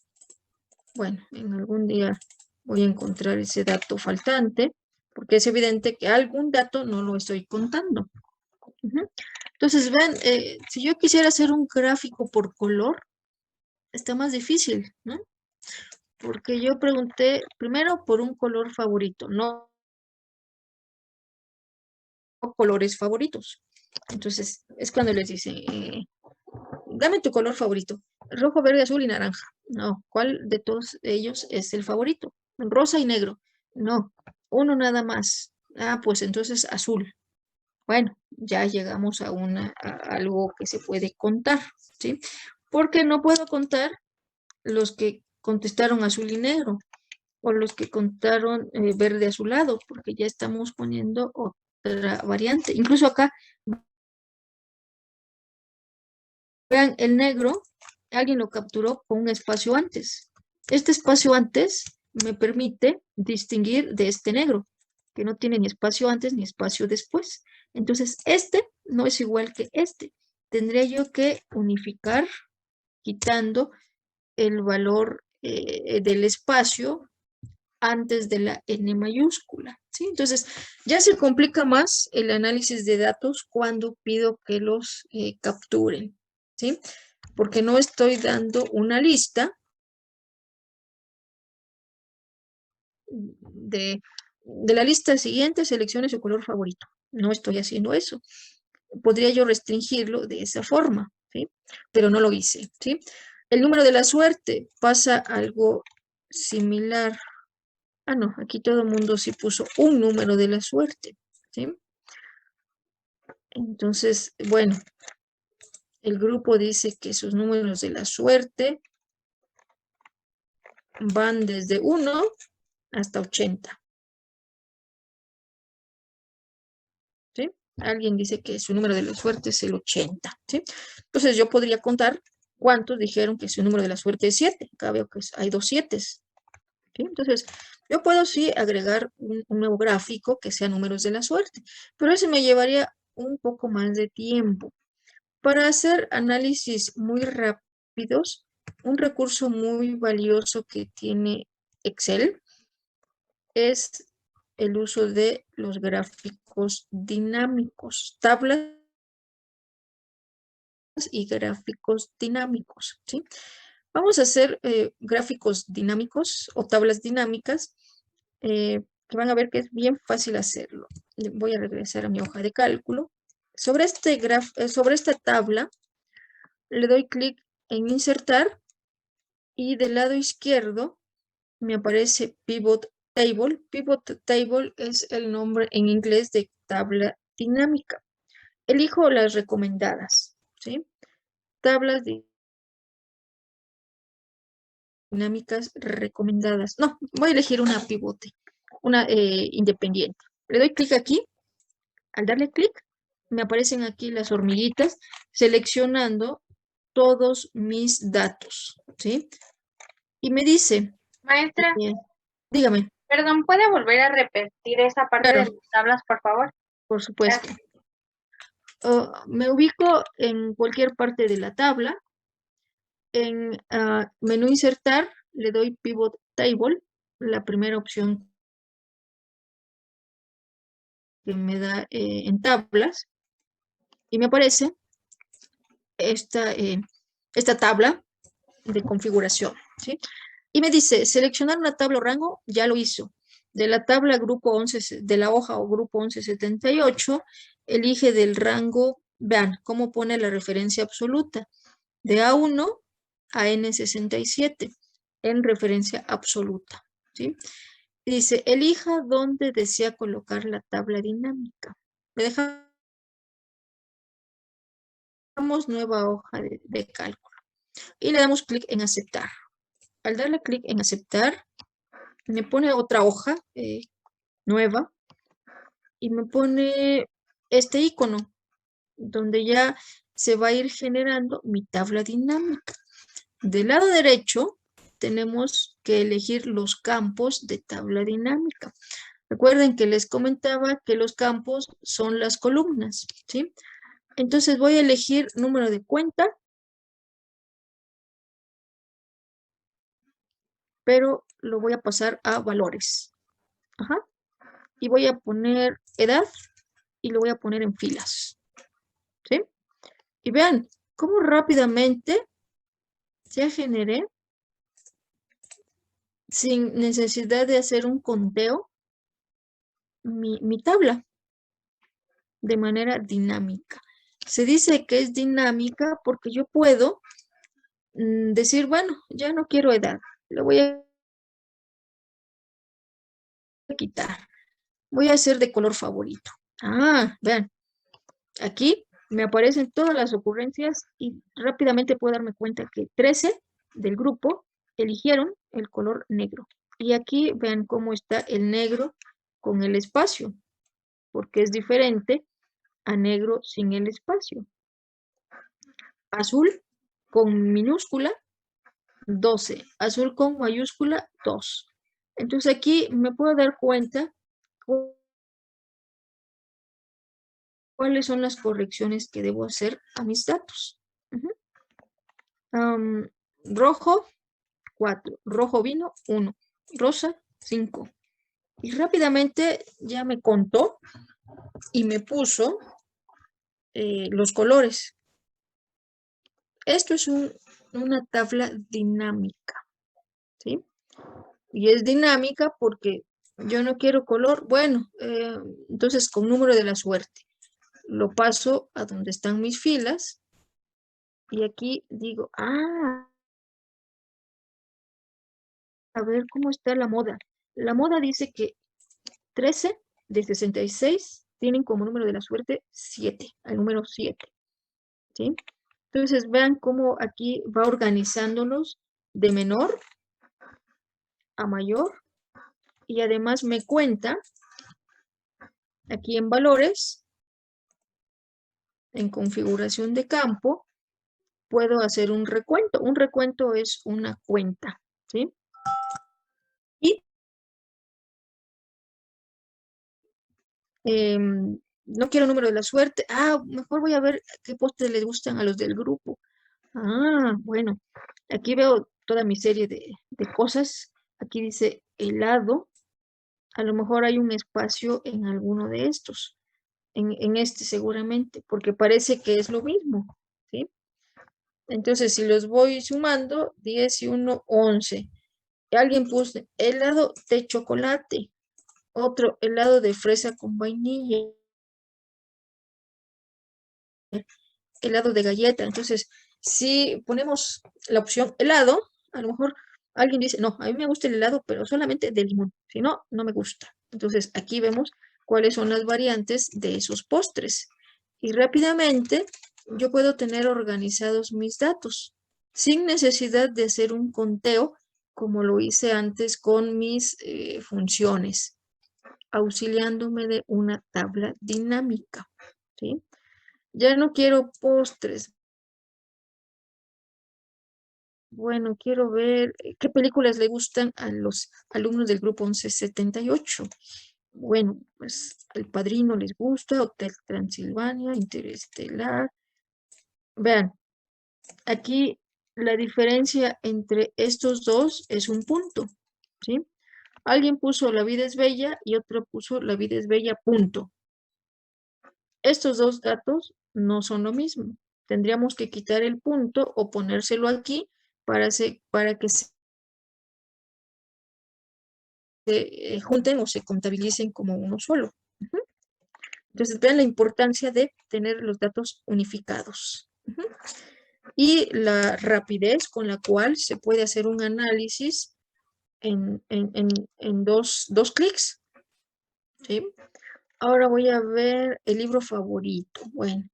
A: Bueno, en algún día voy a encontrar ese dato faltante, porque es evidente que algún dato no lo estoy contando. Ujú. Entonces, vean, si yo quisiera hacer un gráfico por color, está más difícil, ¿no? Porque yo pregunté primero por un color favorito, no colores favoritos. Entonces, es cuando les dicen, dame tu color favorito, rojo, verde, azul y naranja. No, ¿cuál de todos ellos es el favorito? Rosa y negro. No, uno nada más. Ah, pues entonces azul. Bueno, ya llegamos a algo que se puede contar, ¿sí? Porque no puedo contar los que contestaron azul y negro o los que contaron verde azulado, porque ya estamos poniendo otra variante. Incluso acá, vean, el negro, alguien lo capturó con un espacio antes. Este espacio antes me permite distinguir de este negro, que no tiene ni espacio antes ni espacio después. Entonces, este no es igual que este. Tendría yo que unificar quitando el valor del espacio antes de la N mayúscula, ¿sí? Entonces, ya se complica más el análisis de datos cuando pido que los capturen, ¿sí? Porque no estoy dando una lista de la lista siguiente, seleccione su color favorito. No estoy haciendo eso. Podría yo restringirlo de esa forma, ¿sí? Pero no lo hice, ¿sí? El número de la suerte pasa algo similar. Ah, no, aquí todo el mundo sí puso un número de la suerte, ¿sí? Entonces, bueno, el grupo dice que sus números de la suerte van desde 1 hasta 80. ¿Sí? Alguien dice que su número de la suerte es el 80. ¿Sí? Entonces yo podría contar cuántos dijeron que su número de la suerte es 7. Acá veo que hay 2 7. ¿Sí? Entonces, yo puedo sí agregar un nuevo gráfico que sea números de la suerte, pero eso me llevaría un poco más de tiempo. Para hacer análisis muy rápidos, un recurso muy valioso que tiene Excel es el uso de los gráficos dinámicos, tablas y gráficos dinámicos, ¿sí? Vamos a hacer gráficos dinámicos o tablas dinámicas que van a ver que es bien fácil hacerlo. Voy a regresar a mi hoja de cálculo. Sobre esta tabla le doy clic en insertar y del lado izquierdo me aparece Pivot Table. Pivot Table es el nombre en inglés de tabla dinámica. Elijo las recomendadas, ¿sí? Tablas dinámicas recomendadas. No, voy a elegir una pivote, una independiente. Le doy clic aquí. Al darle clic, me aparecen aquí las hormiguitas seleccionando todos mis datos, ¿sí? Y me dice,
B: Maestra,
A: dígame,
B: perdón, ¿puede volver a repetir esa parte de
A: claro,
B: las tablas, por favor?
A: por supuesto.
B: Gracias.
A: Me ubico en cualquier parte de la tabla. En menú insertar, le doy Pivot Table, la primera opción que me da en tablas, y me aparece esta tabla de configuración, ¿sí? Y me dice, seleccionar una tabla o rango, ya lo hizo. De la tabla grupo 11, de la hoja o grupo 1178, elige del rango, vean cómo pone la referencia absoluta, de A1 a N67, en referencia absoluta, ¿sí? Dice, elija dónde desea colocar la tabla dinámica. Le dejamos nueva hoja de cálculo y le damos clic en aceptar. Al darle clic en aceptar, me pone otra hoja nueva y me pone este icono donde ya se va a ir generando mi tabla dinámica. Del lado derecho tenemos que elegir los campos de tabla dinámica. Recuerden que les comentaba que los campos son las columnas, ¿sí? Entonces voy a elegir número de cuenta, pero lo voy a pasar a valores. Ajá. Y voy a poner edad y lo voy a poner en filas, ¿sí? Y vean cómo rápidamente ya generé sin necesidad de hacer un conteo mi tabla de manera dinámica. Se dice que es dinámica porque yo puedo decir, bueno, ya no quiero edad, le voy a quitar, voy a hacer de color favorito. Ah, vean, aquí me aparecen todas las ocurrencias y rápidamente puedo darme cuenta que 13 del grupo eligieron el color negro. Y aquí vean cómo está el negro con el espacio, porque es diferente a negro sin el espacio. Azul con minúscula, 12. Azul con mayúscula, 2. Entonces aquí me puedo dar cuenta cuáles son las correcciones que debo hacer a mis datos. Rojo, 4. Rojo vino, 1. Rosa, 5. Y rápidamente ya me contó y me puso los colores. Esto es una tabla dinámica, ¿sí? Y es dinámica porque yo no quiero color. Bueno, entonces con número de la suerte. Lo paso a donde están mis filas. Y aquí digo, a ver cómo está la moda. La moda dice que 13 de 66 tienen como número de la suerte 7, el número 7, ¿sí? Entonces vean cómo aquí va organizándolos de menor a mayor y además me cuenta aquí en valores, en configuración de campo, puedo hacer un recuento. Un recuento es una cuenta, ¿sí? Y no quiero número de la suerte. Ah, mejor voy a ver qué postres les gustan a los del grupo. Ah, bueno, aquí veo toda mi serie de cosas. Aquí dice helado. A lo mejor hay un espacio en alguno de estos. En este seguramente, porque parece que es lo mismo, ¿sí? Entonces, si los voy sumando, 10 y 1, 11. Alguien puso helado de chocolate, otro helado de fresa con vainilla, helado de galleta. Entonces, si ponemos la opción helado, a lo mejor alguien dice, no, a mí me gusta el helado, pero solamente de limón. Si no, no me gusta. Entonces, aquí vemos cuáles son las variantes de esos postres. Y rápidamente yo puedo tener organizados mis datos sin necesidad de hacer un conteo como lo hice antes con mis funciones, auxiliándome de una tabla dinámica, ¿sí? Ya no quiero postres. Bueno, quiero ver qué películas le gustan a los alumnos del grupo 1178. Bueno, pues El Padrino les gusta, Hotel Transilvania, Interestelar. Vean, aquí la diferencia entre estos dos es un punto, ¿sí? Alguien puso La vida es bella y otro puso La vida es bella, punto. Estos dos datos no son lo mismo. Tendríamos que quitar el punto o ponérselo aquí para que se junten o se contabilicen como uno solo. Ujú. Entonces, vean la importancia de tener los datos unificados. Ujú. Y la rapidez con la cual se puede hacer un análisis en dos clics. ¿Sí? Ahora voy a ver el libro favorito. Bueno,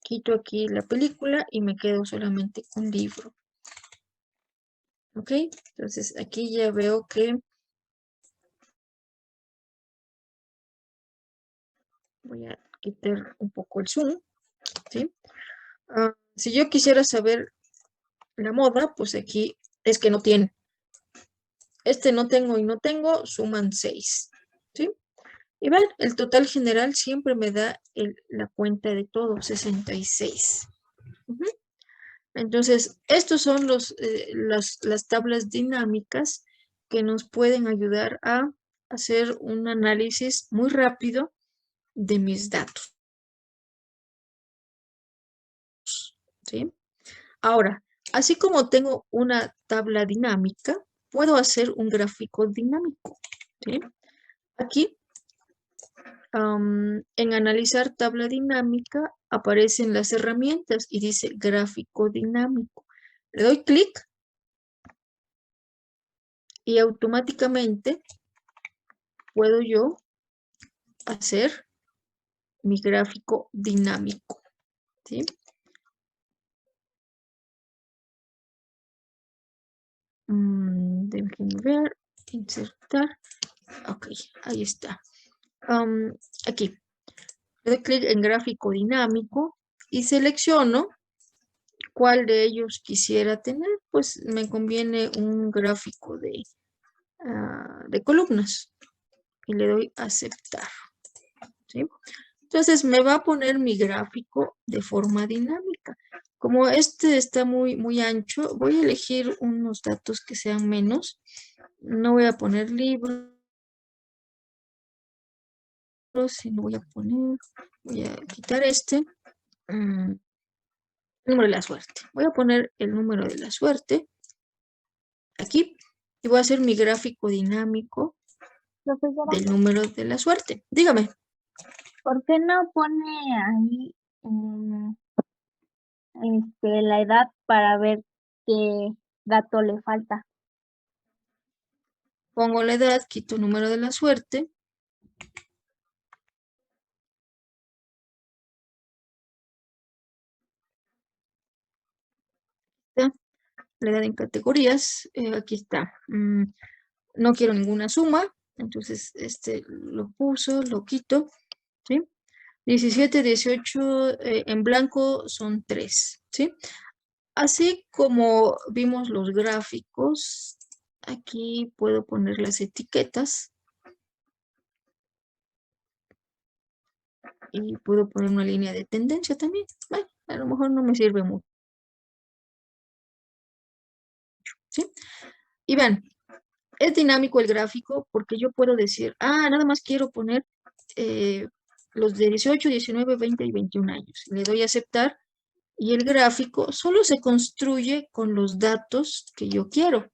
A: quito aquí la película y me quedo solamente con libro. ¿Ok? Entonces aquí ya veo que voy a quitar un poco el zoom. ¿Sí? Si yo quisiera saber la moda, pues aquí es que no tiene. Este no tengo y no tengo, suman 6. ¿Sí? Y ven, el total general siempre me da la cuenta de todo, 66. Ujú. Entonces, estos son las tablas dinámicas que nos pueden ayudar a hacer un análisis muy rápido de mis datos. ¿Sí? Ahora, así como tengo una tabla dinámica, puedo hacer un gráfico dinámico. ¿Sí? Aquí, en analizar tabla dinámica, aparecen las herramientas y dice gráfico dinámico. Le doy clic y automáticamente puedo yo hacer mi gráfico dinámico. ¿Sí? Déjenme ver, insertar. Ok, ahí está. Aquí, le doy clic en gráfico dinámico y selecciono cuál de ellos quisiera tener. Pues me conviene un gráfico de columnas y le doy aceptar. ¿Sí? Entonces me va a poner mi gráfico de forma dinámica. Como este está muy ancho, voy a elegir unos datos que sean menos. No voy a poner libros, sino voy a quitar este. Número de la suerte. Voy a poner el número de la suerte aquí y voy a hacer mi gráfico dinámico
B: Profesora,
A: del número de la suerte. Dígame.
B: ¿por qué no pone ahí la edad para ver qué dato le falta?
A: Pongo la edad, quito el número de la suerte. ¿Ya? la edad en categorías. Aquí está. No quiero ninguna suma, entonces lo lo quito, ¿sí? 17, 18 en blanco son 3, ¿sí? Así como vimos los gráficos, aquí puedo poner las etiquetas y puedo poner una línea de tendencia también. Bueno, a lo mejor no me sirve mucho, ¿sí? Y vean, es dinámico el gráfico porque yo puedo decir, nada más quiero poner los de 18, 19, 20 y 21 años. Le doy a aceptar y el gráfico solo se construye con los datos que yo quiero.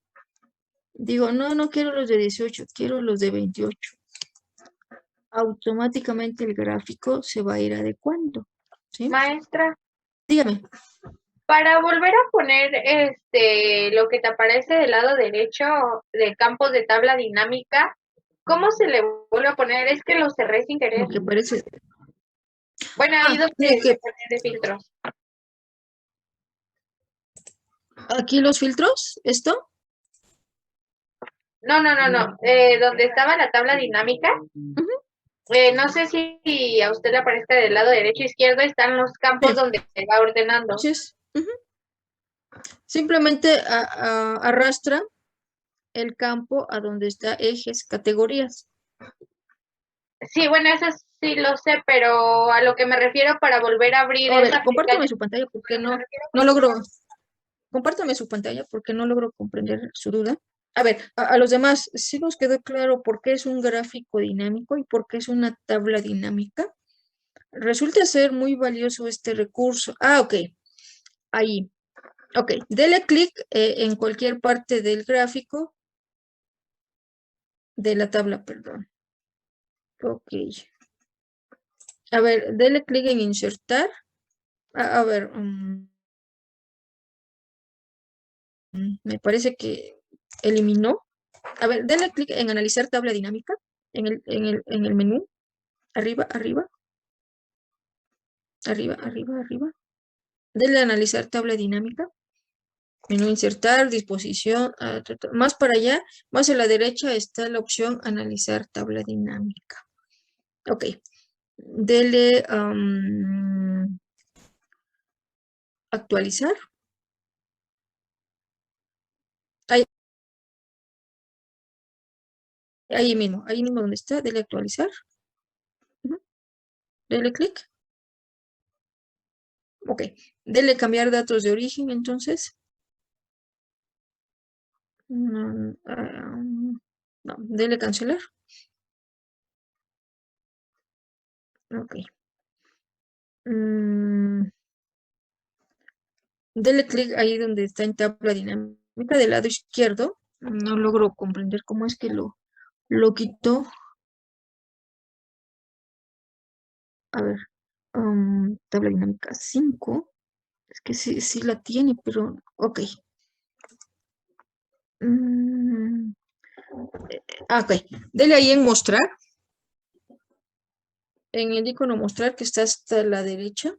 A: Digo, no quiero los de 18, quiero los de 28. Automáticamente el gráfico se va a ir adecuando, ¿sí?
E: Maestra,
A: Dígame.
E: para volver a poner lo que te aparece del lado derecho de campos de tabla dinámica, ¿cómo se le vuelve a poner? Es que lo cerré sin querer.
A: Lo que parece.
E: Bueno, ahí donde
A: tiene que-
E: poner de filtros.
A: Aquí los filtros, ¿esto?
E: No. Donde estaba la tabla dinámica. No sé si a usted le aparezca del lado derecho o izquierdo, están los campos
A: Sí.
E: donde se va ordenando.
A: Entonces, simplemente arrastra el campo a donde está ejes, categorías.
E: Sí, bueno, eso sí lo sé, pero a lo que me refiero para volver a abrir
A: A ver,
E: esa
A: compártame
E: aplicación.
A: su pantalla porque no logro. Compártame su pantalla porque no logro comprender su duda. A ver, a los demás, ¿sí nos quedó claro por qué es un gráfico dinámico y por qué es una tabla dinámica? Resulta ser muy valioso este recurso. Ok. Ahí. Ok. Dele clic en cualquier parte del gráfico, de la tabla, perdón. Ok. A ver, dele clic en insertar. A ver, me parece que eliminó. A ver, dele clic en analizar tabla dinámica en el menú. Arriba. Dele a analizar tabla dinámica. Menú insertar, disposición. Más para allá, más a la derecha está la opción analizar tabla dinámica. Ok. Dele actualizar. Ahí mismo donde está, dele actualizar. Dele clic. Ok. Dele cambiar datos de origen, entonces. No, dele cancelar. Ok. Dele clic ahí donde está en tabla dinámica del lado izquierdo. No logro comprender cómo es que lo quitó. A ver. Tabla dinámica 5. Es que sí la tiene, pero ok. Ok. Dele ahí en mostrar. En el icono mostrar que está hasta la derecha.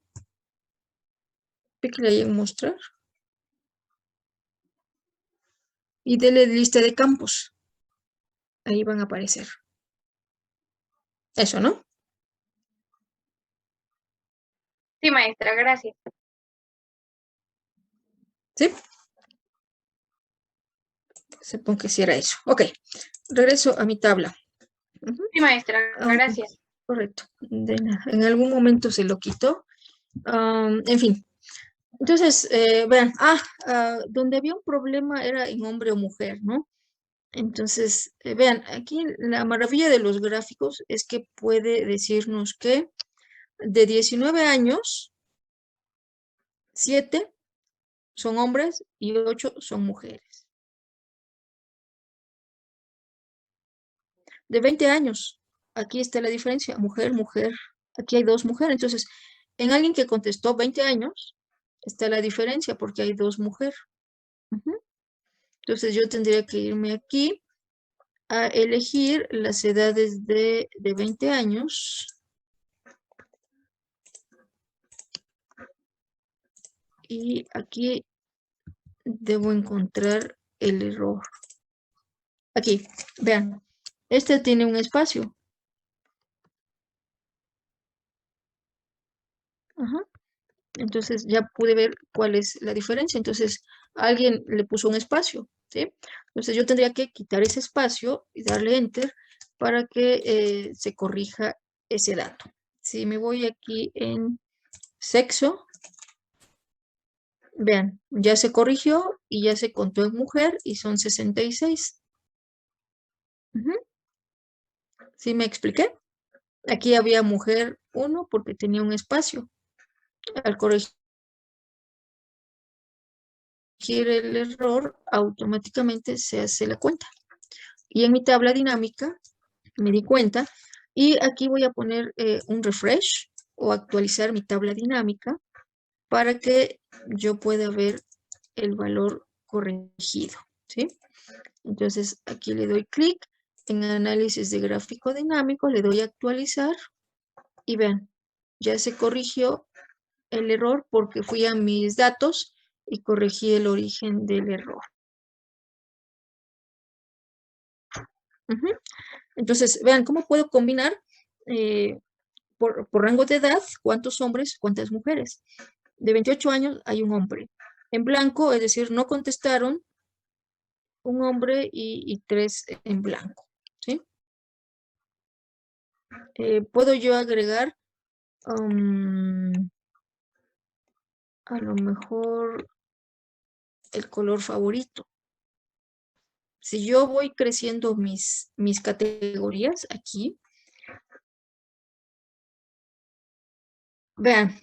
A: Píquele ahí en mostrar. Y dele lista de campos. Ahí van a aparecer. Eso, ¿no?
E: Sí, maestra, gracias.
A: ¿Sí? Supongo que sí era eso. Ok. Regreso a mi tabla.
E: Sí, maestra, gracias.
A: Correcto. De nada. En algún momento se lo quitó. En fin. Entonces, vean. Donde había un problema era en hombre o mujer, ¿no? Entonces, vean, aquí la maravilla de los gráficos es que puede decirnos que de 19 años, 7 son hombres y 8 son mujeres. De 20 años, aquí está la diferencia, mujer, aquí hay 2 mujeres. Entonces, en alguien que contestó 20 años, está la diferencia porque hay 2 mujeres. Entonces, yo tendría que irme aquí a elegir las edades de 20 años. Y aquí debo encontrar el error. Aquí, vean, este tiene un espacio. Ajá. Entonces ya pude ver cuál es la diferencia. Entonces alguien le puso un espacio, ¿sí? Entonces yo tendría que quitar ese espacio y darle enter para que se corrija ese dato. Si me voy aquí en sexo, vean, ya se corrigió y ya se contó en mujer y son 66. Ujú. ¿Sí me expliqué? Aquí había mujer 1 porque tenía un espacio. Al corregir el error, automáticamente se hace la cuenta. Y en mi tabla dinámica me di cuenta y aquí voy a poner un refresh o actualizar mi tabla dinámica para que yo pueda ver el valor corregido, ¿sí? Entonces aquí le doy clic en análisis de gráfico dinámico, le doy a actualizar y vean, ya se corrigió el error porque fui a mis datos y corregí el origen del error. Ujú. Entonces, vean cómo puedo combinar por rango de edad, cuántos hombres, cuántas mujeres. De 28 años hay un hombre. En blanco, es decir, no contestaron un hombre y 3 en blanco, ¿sí? Puedo yo agregar a lo mejor el color favorito. Si yo voy creciendo mis categorías aquí, vean,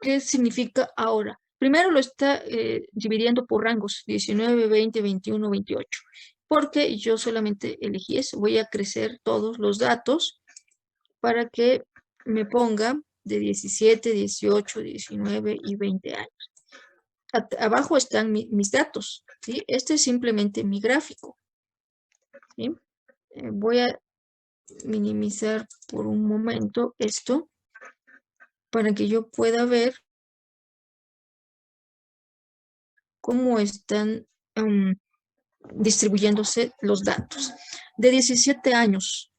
A: ¿qué significa ahora? Primero lo está dividiendo por rangos, 19, 20, 21, 28, porque yo solamente elegí eso. Voy a crecer todos los datos para que me ponga de 17, 18, 19 y 20 años. Abajo están mis datos, ¿sí? Este es simplemente mi gráfico, ¿sí? Voy a minimizar por un momento esto para que yo pueda ver cómo están distribuyéndose los datos. De 17 años,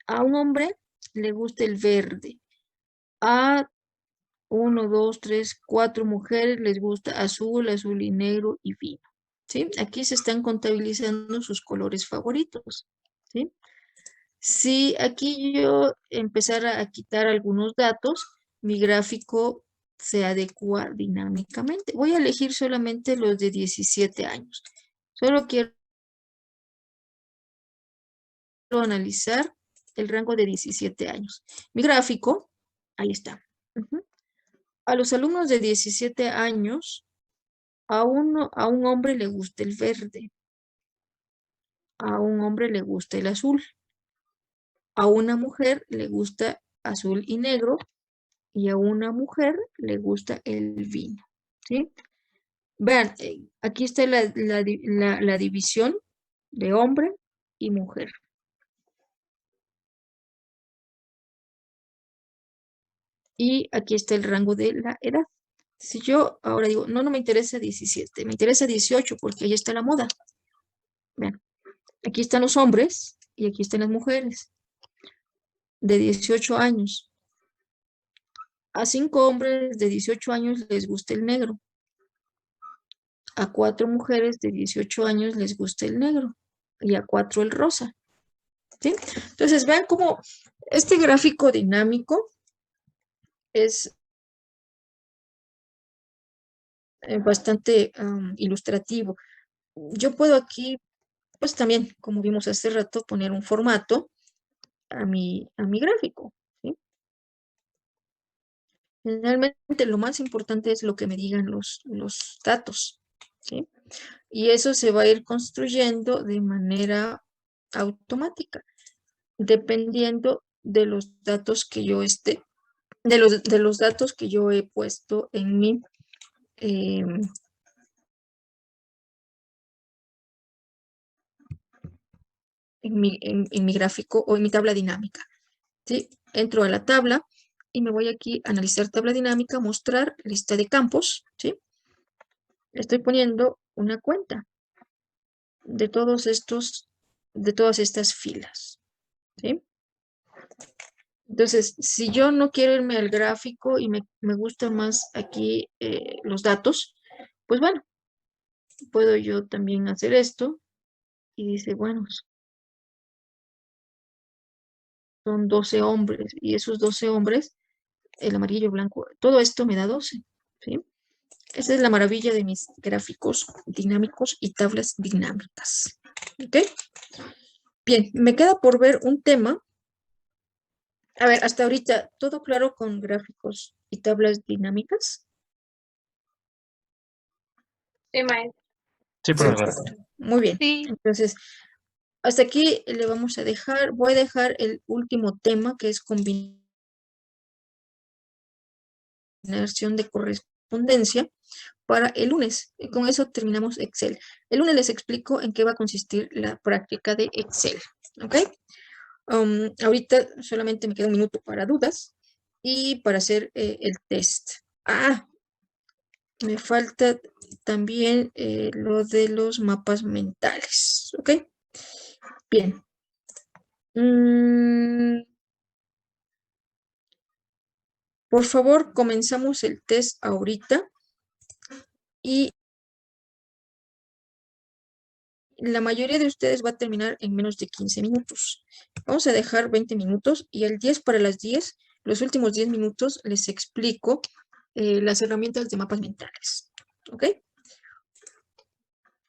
A: a un hombre le gusta el verde, a 1, 2, 3, 4 mujeres les gusta azul, azul y negro y vino, ¿sí? Aquí se están contabilizando sus colores favoritos, ¿sí? Si aquí yo empezara a quitar algunos datos, mi gráfico se adecua dinámicamente. Voy a elegir solamente los de 17 años. Solo quiero analizar el rango de 17 años. Mi gráfico, ahí está. A los alumnos de 17 años, a un hombre le gusta el verde, a un hombre le gusta el azul, a una mujer le gusta azul y negro y a una mujer le gusta el vino, ¿sí? Vean, aquí está la división de hombre y mujer. Y aquí está el rango de la edad. Si yo ahora digo, no me interesa 17, me interesa 18 porque ahí está la moda. Vean, aquí están los hombres y aquí están las mujeres de 18 años. A 5 hombres de 18 años les gusta el negro. A 4 mujeres de 18 años les gusta el negro. Y a 4 el rosa. ¿Sí? Entonces, vean cómo este gráfico dinámico es bastante ilustrativo. Yo puedo aquí, pues también, como vimos hace rato, poner un formato a mi gráfico, ¿sí? Generalmente lo más importante es lo que me digan los datos, ¿sí? Y eso se va a ir construyendo de manera automática, dependiendo de los datos que yo de los datos que yo he puesto en mi en mi gráfico o en mi tabla dinámica, ¿sí? Entro a la tabla y me voy aquí a analizar tabla dinámica, mostrar lista de campos, ¿sí? estoy poniendo una cuenta de todas estas filas, ¿sí? Entonces, si yo no quiero irme al gráfico y me gusta más aquí los datos, pues bueno, puedo yo también hacer esto y dice, bueno, son 12 hombres y esos 12 hombres, el amarillo, blanco, todo esto me da 12, ¿sí? Esa es la maravilla de mis gráficos dinámicos y tablas dinámicas, ¿ok? Bien, me queda por ver un tema. A ver, hasta ahorita, ¿todo claro con gráficos y tablas dinámicas?
E: Sí, maestra.
D: Sí, profesor.
A: Perfecto. Muy bien.
B: Sí.
A: Entonces, hasta aquí le vamos a dejar. Voy a dejar el último tema, que es combinación de correspondencia, para el lunes. Y con eso terminamos Excel. El lunes les explico en qué va a consistir la práctica de Excel. ¿Ok? Ahorita solamente me queda un minuto para dudas y para hacer el test. Me falta también lo de los mapas mentales. ¿Ok? Bien. Por favor, comenzamos el test ahorita y la mayoría de ustedes va a terminar en menos de 15 minutos. Vamos a dejar 20 minutos y el 10 para las 10, los últimos 10 minutos les explico las herramientas de mapas mentales. ¿Ok?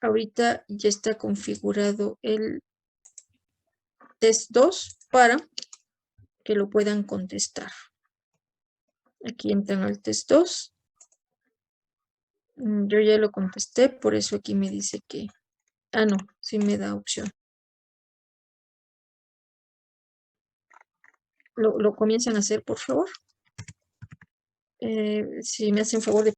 A: Ahorita ya está configurado el test 2 para que lo puedan contestar. Aquí entran al test 2. Yo ya lo contesté, por eso aquí me dice que... no, sí me da opción. ¿Lo comienzan a hacer, por favor? Si me hacen favor de